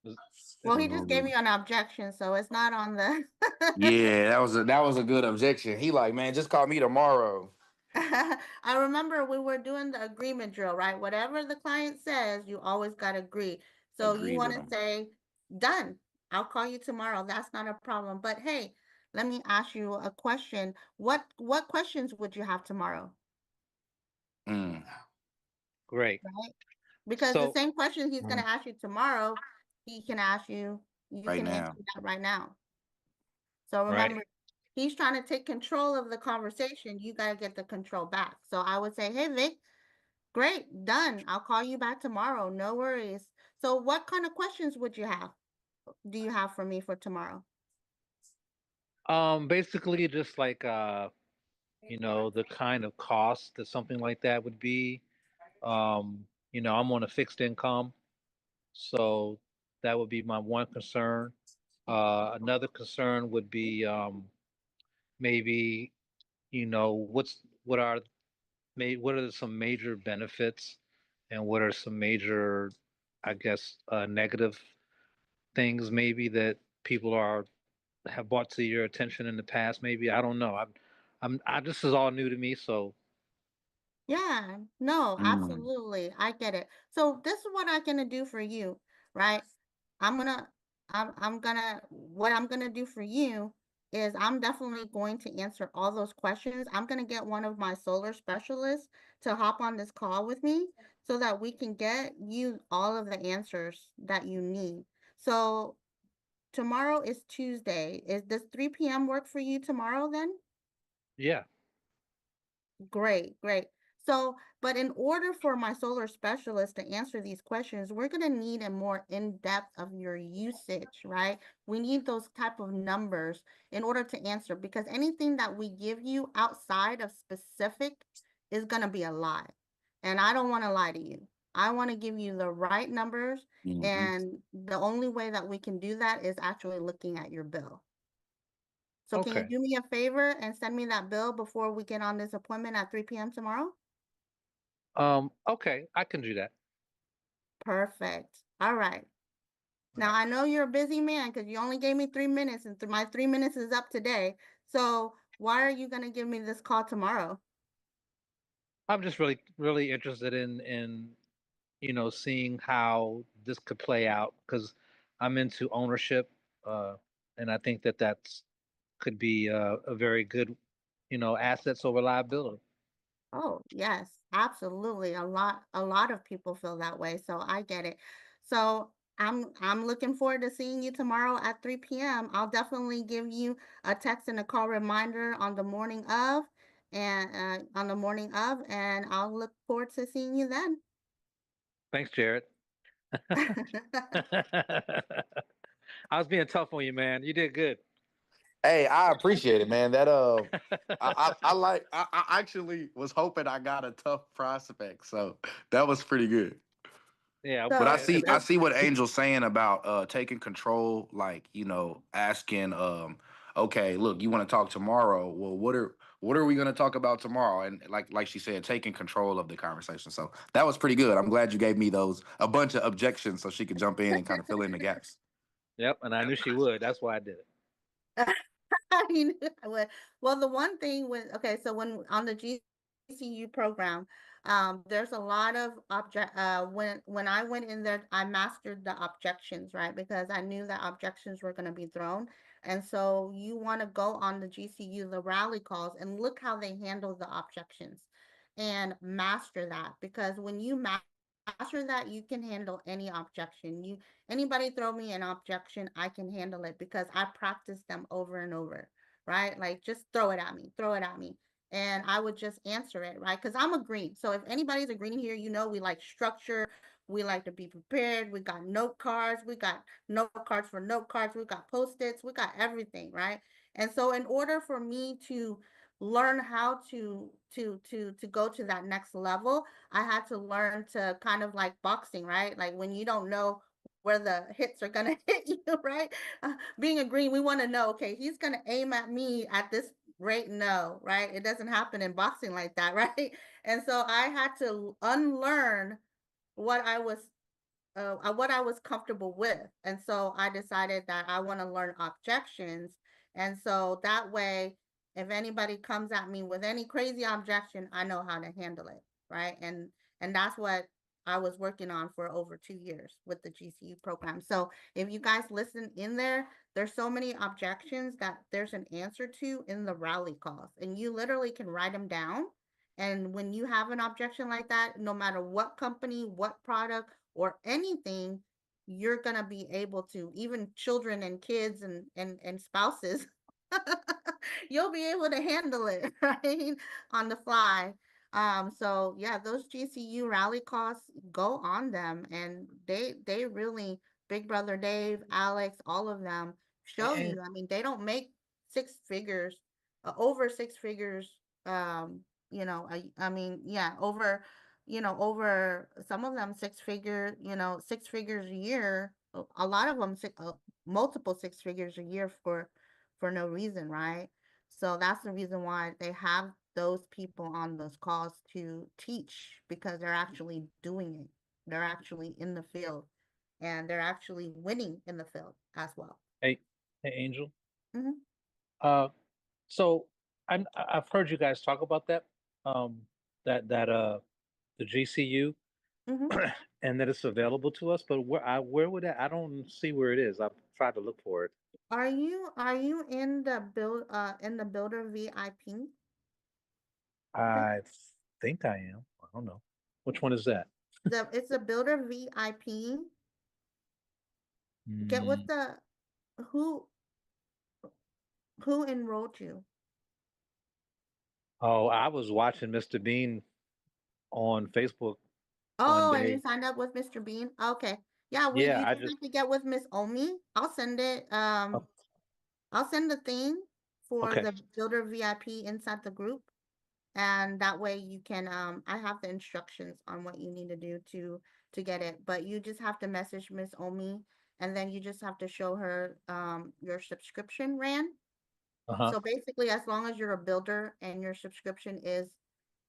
Is- Well, is- he just gave me an objection, so it's not on the. Yeah, that was a good objection. He like, man, just call me tomorrow. I remember we were doing the agreement drill, right? Whatever the client says, you always got to agree. So you Agree want with to him. say, done. I'll call you tomorrow. That's not a problem. But hey, let me ask you a question. What questions would you have tomorrow? Mm, Great. Right? Because the So, same question he's going mm, to ask you tomorrow, he can ask you, you right can answer now. that right now. So right. remember, he's trying to take control of the conversation. You got to get the control back. So I would say, hey, Vic, great, done. I'll call you back tomorrow. No worries. So what kind of questions would you have? Do you have for me for tomorrow? Basically, just like the kind of cost that something like that would be. I'm on a fixed income, so that would be my one concern. Another concern would be maybe, what are some major benefits and what are some major, I guess, negative things maybe that people have brought to your attention in the past. Maybe I don't know. This is all new to me, so Yeah, no, Mm, absolutely. I get it. So this is what I'm gonna do for you, right? I'm gonna, what I'm gonna do for you is I'm definitely going to answer all those questions. I'm gonna get one of my solar specialists to hop on this call with me so that we can get you all of the answers that you need. So tomorrow is Tuesday. Does 3 p.m. work for you tomorrow then? yeah. Great, great. So, but in order for my solar specialist to answer these questions, we're going to need a more in-depth of your usage, right? We need those type of numbers in order to answer, because anything that we give you outside of specific is going to be a lie. And I don't want to lie to you. I want to give you the right numbers. Mhm. And the only way that we can do that is actually looking at your bill. So can you Okay. do me a favor and send me that bill before we get on this appointment at 3 p.m. tomorrow? Okay, I can do that. Perfect. All right. Now I know you're a busy man because you only gave me 3 minutes, and my 3 minutes is up today. So why are you gonna give me this call tomorrow? I'm just really interested in seeing how this could play out because I'm into ownership, uh, and I think that that's could be a very good, assets over liability. Oh, yes, absolutely. A lot of people feel that way, so I get it. So I'm looking forward to seeing you tomorrow at 3 p.m. I'll definitely give you a text and a call reminder on the morning of, and I'll look forward to seeing you then. Thanks, Jared. I was being tough on you, man. You did good. Hey, I appreciate it, man. That I actually was hoping I got a tough prospect, so that was pretty good. Yeah, But I So, see I so see what Angel's saying about taking control, like, asking okay, look, you want to talk tomorrow. Well, what are we gonna talk about tomorrow? And like she said, taking control of the conversation. So that was pretty good. I'm glad you gave me those a bunch of objections so she could jump in and kind of fill in the gaps. yep, and I knew she would. That's why I did it. I knew I would. Well, the one thing when okay, so when on the GCU program, there's a lot of when I went in there, I mastered the objections, right? Because I knew that objections were going to be thrown. And so you want to go on the GCU, the rally calls, and look how they handle the objections and master that. Because when you master that, you can handle any objection. Anybody throw me an objection, I can handle it because I practice them over and over, right? Like just throw it at me, throw it at me. And I would just answer it, right? Because I'm a green. So if anybody's a green here, we like structure. We like to be prepared. We got note cards. We got note cards for note cards. We got post-its. We got everything, right? And so in order for me to learn how to go to that next level, I had to learn to kind of like boxing, right? Like when you don't know where the hits are gonna hit you, right? Being a green, we want to know, okay, he's gonna aim at me at this rate. No, right? It doesn't happen in boxing like that, right? And so I had to unlearn what I was what I was comfortable with. And so I decided that I want to learn objections. And so that way, if anybody comes at me with any crazy objection, I know how to handle it, right? And that's what I was working on for over 2 years with the GCU program. So if you guys listen in there, there's so many objections that there's an answer to in the rally calls, and you literally can write them down. And when you have an objection like that, no matter what company, what product, or anything, you're gonna be able to, even children and kids and spouses, you'll be able to handle it, right? On the fly. So yeah, those GCU rally costs, go on them, and they really, Big Brother Dave, Alex, all of them show And you. I mean, they don't make six figures, over six figures. I mean, yeah, over some of them six figures a year. A lot of them multiple six figures a year for no reason, right? So that's the reason why they have those people on those calls to teach, because they're actually doing it. They're actually in the field, and they're actually winning in the field as well. hey, hey, Angel. Hmm. Uh, so I've heard you guys talk about that. Um, that the GCU Hmm. and that it's available to us, but where would that? I don't see where it is. I've tried to look for it. Are you in the builder VIP? I think I am. I don't know. Which one is that? It's a builder VIP. Get with Mm, the who who enrolled you? oh, I was watching Mr. Bean on Facebook one Oh, and you day. signed up with Mr. Bean? Okay. Yeah, Yeah, you I just just have to get with Miss Omi. I'll send it. oh, I'll send the thing for okay. the builder VIP inside the group. And that way you can I have the instructions on what you need to do to get it. But you just have to message Miss Omi, and then you just have to show her your subscription ran. Uh-huh. So basically, as long as you're a builder and your subscription is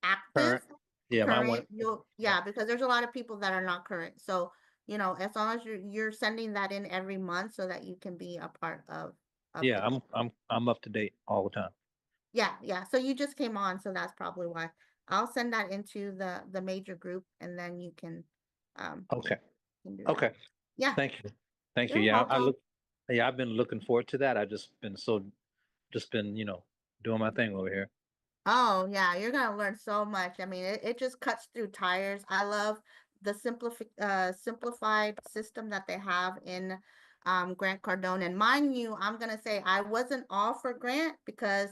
active, Current. Yeah, mine current, went. Yep. yeah, because there's a lot of people that are not current. So, as long as you're sending that in every month so that you can be a part of Yeah, the group. I'm up to date all the time. Yeah, yeah. So you just came on, so that's probably why. I'll send that into the major group, and then you um Okay. can do that. Okay. Yeah, Thank you. Thank you. you're Yeah, welcome. yeah, I've been looking forward to that. I just been, doing my thing over here. Oh, yeah, you're gonna learn so much. I mean, it just cuts through tires. I love the simplified system that they have in Grant Cardone. And mind you, I'm gonna say I wasn't all for Grant because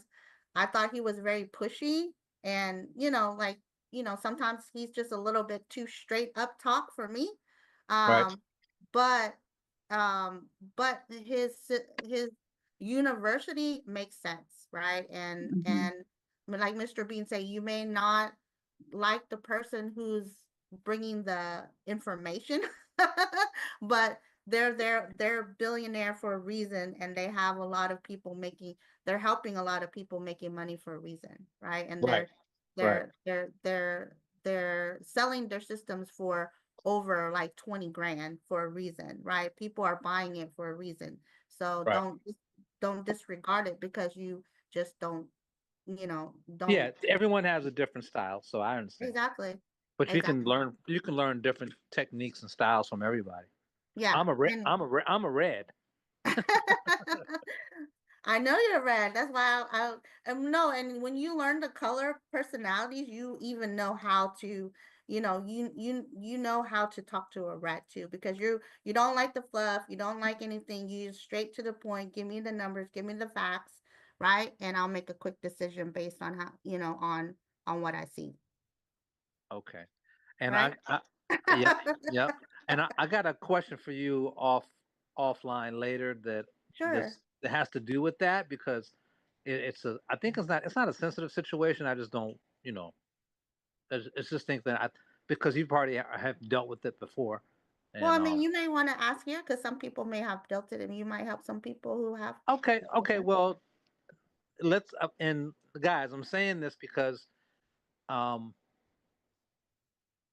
I thought he was very pushy and like, sometimes he's just a little bit too straight up talk for me. Right. Um, but but his university makes sense, right? And like Mr. Bean say, you may not like the person who's bringing the information, but they're billionaire for a reason, and they have a lot of people making. They're helping a lot of people making money for a reason, right? And Right. Right. they're selling their systems for over like 20 grand for a reason, right? People are buying it for a reason. So Right. don't disregard it because you just don't Yeah, everyone has a different style, so I understand. exactly. But Exactly. you can learn different techniques and styles from everybody. Yeah. And I'm a red. I know you're red. That's why no. And when you learn the color personalities, you even know how to, you know how to talk to a red too, because you don't like the fluff, you don't like anything. You straight to the point. Give me the numbers, give me the facts, right? And I'll make a quick decision based on how, on what I see, Okay. And right? yeah, yep. And I got a question for you offline later Sure. that has to do with that because I think it's not a sensitive situation. I just don't, it's just things that because you've already have dealt with it before. Well, I And mean, you may want to ask here because some people may have dealt it, and you might help some people who have. okay, well, let's and guys, I'm saying this because um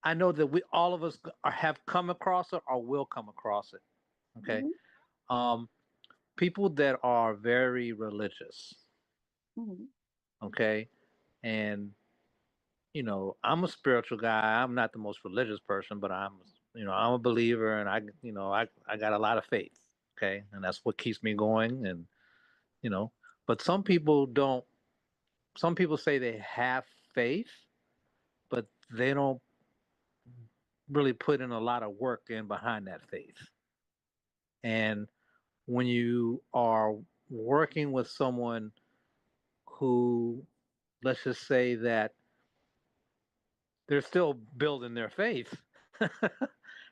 I know that we all of us have come across it or will come across it. Okay. Mhm, Um, People that are very religious. mhm, Okay. And, I'm a spiritual guy. I'm not the most religious person, but I'm a believer and I got a lot of faith. Okay. And that's what keeps me going. And, you know, but some people say they have faith, but they don't really put in a lot of work in behind that faith. And when you are working with someone who, let's just say that they're still building their faith,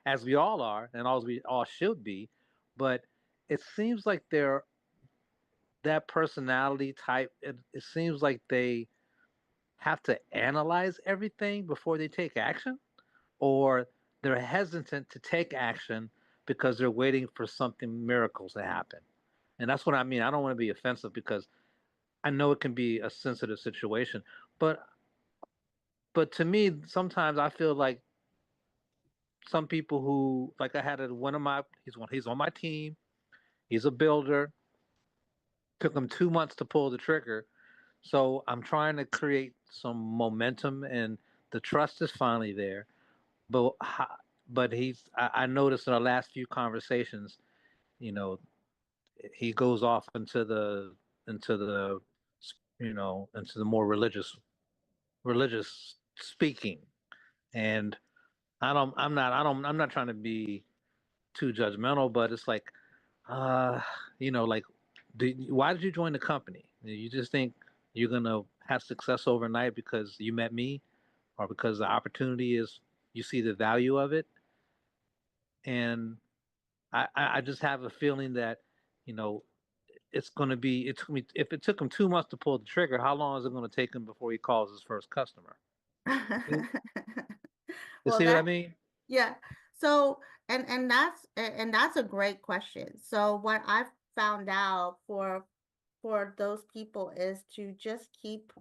as we all are, and as we all should be, but it seems like they're that personality type. It seems like they have to analyze everything before they take action, or they're hesitant to take action because they're waiting for something miracles to happen. And that's what I mean. I don't want to be offensive because I know it can be a sensitive situation, but to me, sometimes I feel like some people who like I had one of my he's on my team. He's a builder. Took him 2 months to pull the trigger. So I'm trying to create some momentum, and the trust is finally there. But I noticed in our last few conversations, you know, he goes off into the into the more religious speaking, and I'm not trying to be too judgmental, but it's like, uh, like, why did you join the company? You just think you're gonna have success overnight because you met me, or because the opportunity is, you see the value of it. And I just have a feeling that, you know, it took me, if it took him 2 months to pull the trigger, how long is it going to take him before he calls his first customer? You Well, see what I that mean? yeah. So and that's a great question. So what I've found out for those people is to just keep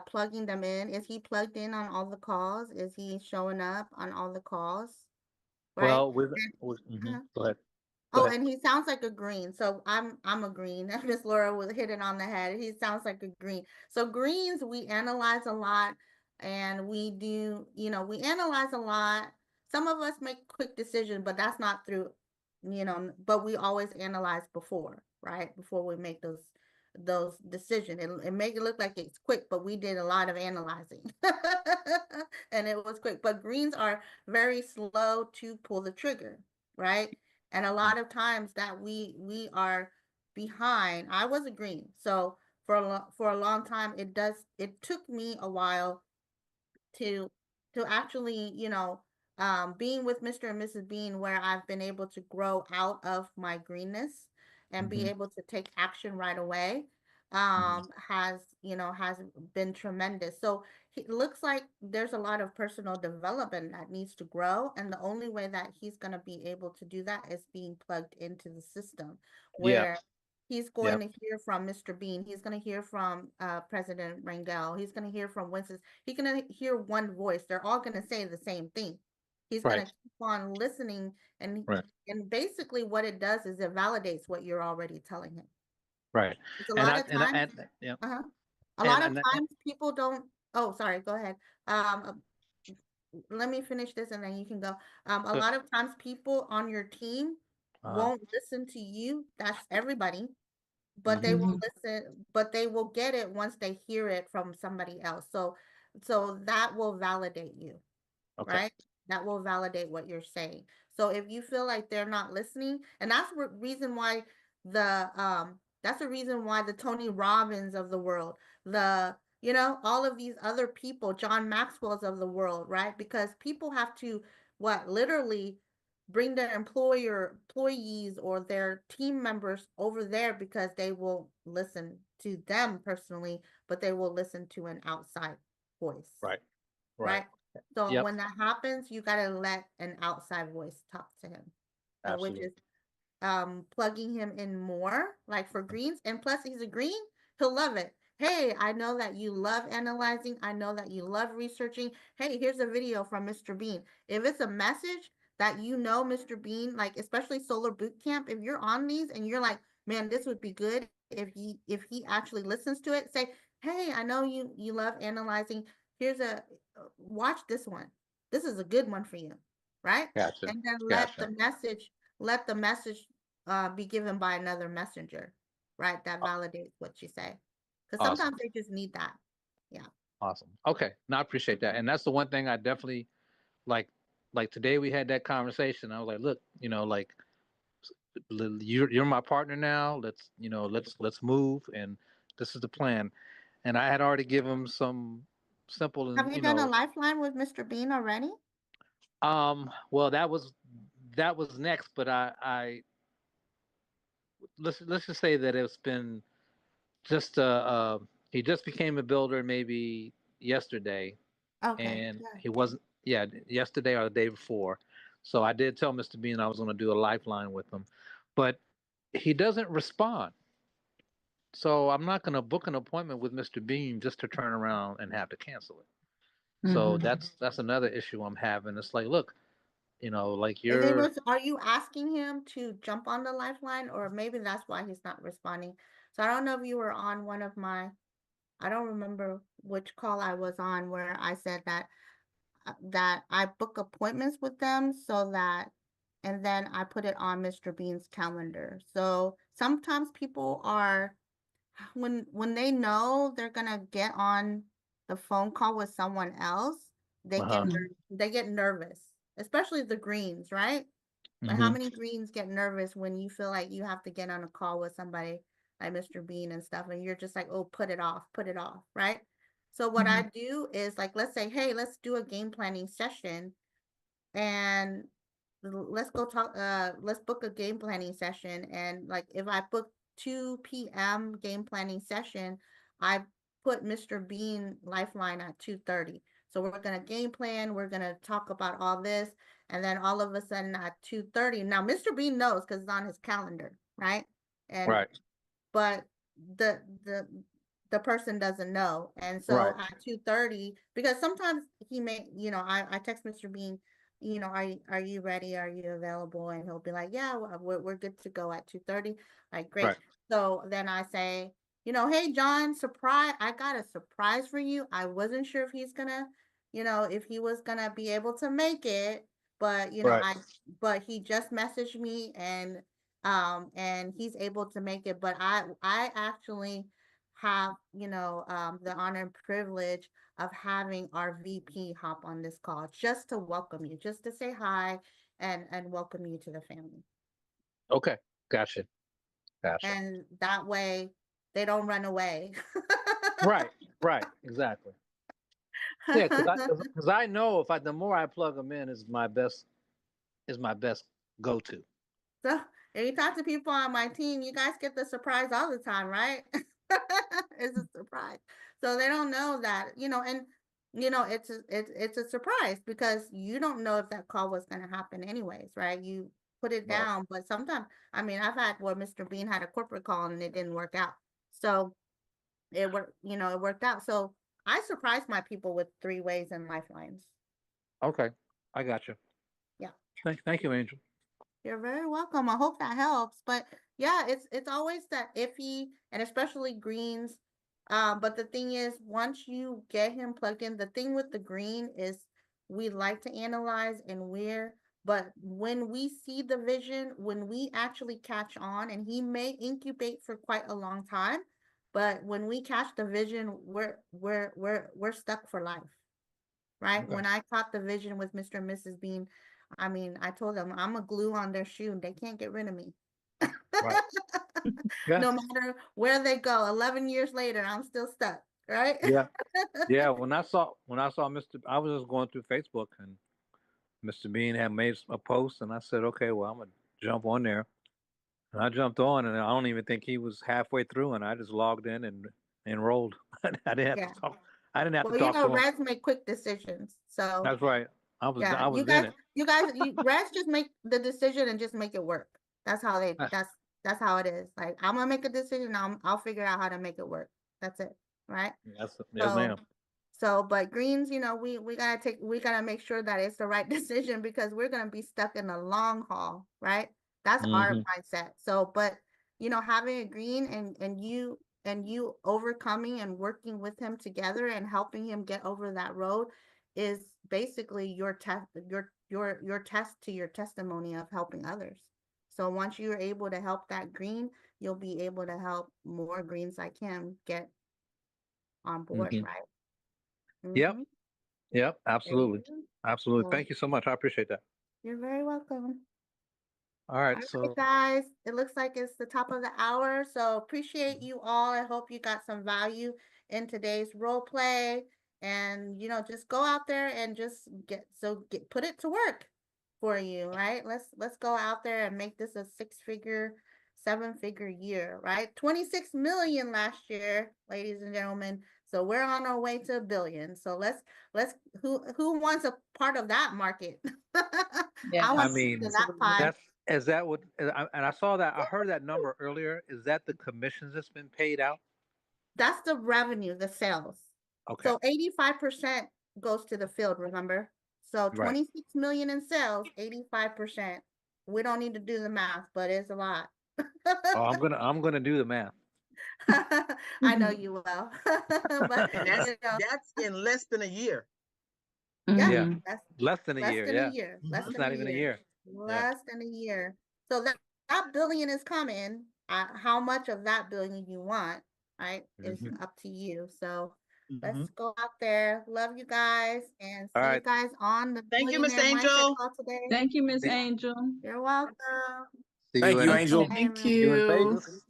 plugging them in. Is he plugged in on all the calls? Is he showing up on all the calls? Right? Well, And, go ahead. Go oh, ahead. and he sounds like a green. So I'm a green. Miss Laura was hit it on the head. He sounds like a green. So greens, we analyze a lot and we do, we analyze a lot. Some of us make quick decisions, but that's not through, but we always analyze before, right? Before we make those decisions. It make it look like it's quick, but we did a lot of analyzing. And it was quick. But greens are very slow to pull the trigger, right? And a lot of times that we are behind. I was a green, so for a long time it took me a while to actually, being with Mr. and Mrs. Bean, where I've been able to grow out of my greenness and be Hmm. able to take action right away, Hmm. has been tremendous. So it looks like there's a lot of personal development that needs to grow, and the only way that he's going to be able to do that is being plugged into the system, Yeah. where he's going Yep. to hear from Mr. Bean. He's going to hear from President Rangel. He's going to hear from Winston. He's going to hear one voice. They're all going to say the same thing. He's going Right. to keep on listening, and Right. basically what it does is it validates what you're already telling him. Right. It's a And lot I of times. yeah. Uh-huh. A lot And of and times people don't. Oh, sorry. Go ahead. Let me finish this and then you can go. A Good. lot of times people on your team Uh, won't listen to you. That's everybody, but they mhm. will listen, but they will get it once they hear it from somebody else. So that will validate you, Okay. right? That will validate what you're saying. So if you feel like they're not listening, and that's the reason why the Tony Robbins of the world, all of these other people, John Maxwell's of the world, right? Because people have to literally bring their employees or their team members over there because they will listen to them personally, but they will listen to an outside voice, Right. Right. right? So Yep. when that happens, you got to let an outside voice talk to him, which Absolutely. is plugging him in more, like for greens. And plus, he's a green, he'll love it. Hey, I know that you love analyzing. I know that you love researching. Hey, here's a video from Mr. Bean. If it's a message that Mr. Bean, like especially Solar Boot Camp, if you're on these and you're like, man, this would be good if he actually listens to it, say, hey, I know you love analyzing. Here's a watch this one. This is a good one for you, right? Gotcha. And then Gotcha. let the message be given by another messenger, right? That validates what you say. Because Awesome. sometimes they just need that. Yeah. Awesome. Okay. No, I appreciate that. And that's the one thing I definitely like. Like today we had that conversation. I was like, look, like you're my partner now. Let's move, and this is the plan. And I had already given him some simple Have and you done a lifeline with Mr. Bean already? well, that was next, but I let's just say that it's been just he just became a builder maybe yesterday, Okay. and Yeah. he wasn't, yeah, yesterday or the day before. So I did tell Mr. Bean I was going to do a lifeline with him, but he doesn't respond. So I'm not going to book an appointment with Mr. Bean just to turn around and have to cancel it. So Mm-hmm. that's another issue I'm having. It's like, look, like Are you asking him to jump on the lifeline, or maybe that's why he's not responding? So I don't know if you were on one of my, I don't remember which call I was on where I said that I book appointments with them so that, and then I put it on Mr. Bean's calendar. So sometimes people are, when they know they're gonna get on the phone call with someone else, uh-huh. they get nervous, especially the greens, right? Like how Hmm. many greens get nervous when you feel like you have to get on a call with somebody like Mr. Bean and stuff, and you're just like, oh, put it off, right? So what I do is like, let's say, hey, let's do a game planning session, and let's go talk. Let's book a game planning session, and like if I book 2 p.m. game planning session, I put Mr. Bean Lifeline at 2:30. So we're gonna game plan. We're gonna talk about all this, and then all of a sudden at 2:30. Now Mr. Bean knows because it's on his calendar, right? And Right. but the the the person doesn't know. And so Right. at 2:30, because sometimes he may, I text Mr. Bean, are you ready? Are you available? And he'll be like, yeah, we're good to go at 2:30. Like, great. Right. So then I say, hey, John, surprise, I got a surprise for you. I wasn't sure if if he was gonna be able to make it, but Right. but he just messaged me, and he's able to make it. But I actually have, the honor and privilege of having our VP hop on this call just to welcome you, just to say hi and welcome you to the family. Okay. Gotcha. Gotcha. And that way they don't run away. Right. Right. Exactly. Yeah, because I know the more I plug them in is my best go-to. So if you talk to people on my team, you guys get the surprise all the time, right? It's a surprise. So they don't know that, and it's a surprise because you don't know if that call was going to happen anyways, right? You put it Right. down, but sometimes, I've had where Mr. Bean had a corporate call and it didn't work out. So it worked out. So I surprise my people with 3 ways and lifelines. Okay. I got you. Yeah. Thank you, Angel. You're very welcome. I hope that helps. But yeah, it's always that iffy, and especially greens. But the thing is, once you get him plugged in, the thing with the green is we like to analyze but when we see the vision, when we actually catch on, and he may incubate for quite a long time, but when we catch the vision, we're stuck for life. Right? Okay. When I caught the vision with Mr. and Mrs. Bean, I told them I'm a glue on their shoe. They can't get rid of me. Right. Yeah. No matter where they go, 11 years later, I'm still stuck. Right? Yeah. Yeah. When I saw I was just going through Facebook and Mr. Bean had made a post, and I said, okay, well, I'm gonna jump on there. And I jumped on, and I don't even think he was halfway through, and I just logged in and enrolled. I didn't have Yeah. to talk. I didn't have Well, to talk to him. Reds make quick decisions. So That's right. I yeah, was in it. Reds just make the decision and just make it work. That's how that's how it is. Like, I'm gonna make a decision. I'll figure out how to make it work. That's it. Right? Yes, So, ma'am. but greens, we gotta make sure that it's the right decision, because we're gonna be stuck in the long haul, right? That's our mindset. So, but having a green, and you overcoming and working with him together and helping him get over that road is basically your test, your test to your testimony of helping others. So once you're able to help that green, you'll be able to help more greens like him get on board, right? Yep. Mhm. Yep. There Absolutely. you go. Absolutely. So Thank you so much. I appreciate that. you're very welcome. All All right. right, So, guys, it looks like it's the top of the hour. So appreciate you all. I hope you got some value in today's role play. And just go out there and just put it to work for you, right? Let's go out there and make this a 6-figure, 7-figure year, right? 26 million last year, ladies and gentlemen. So we're on our way to $1 billion. So let's who wants a part of that market? Yes. I I want a piece mean, of that pie. is that what, and I saw that, I heard that number earlier. Is that the commissions that's been paid out? That's the revenue, the sales. Okay. So 85% goes to the field, remember? So Right. 26 million in sales, 85%. We don't need to do the math, but it's a lot. Oh, I'm gonna do the math. I know you will. But And that's in less than a year. yeah, Yeah. Mhm. that's Less than a less year. than a Yeah. year. Mhm. Less It's than not a even a year. year. Yeah. Less than a year. So that billion is coming. How much of that billion you want, right, is Mhm. up to you. So let's Mhm. go out there. Love you guys, and All see you right. guys on the Thank you, Miss Millionaire Mindset Angel. call today. Thank you, Miss See, Angel. You're welcome. see you Thank you, in Okay. Angel. Thank Amen. see you in you. Vegas.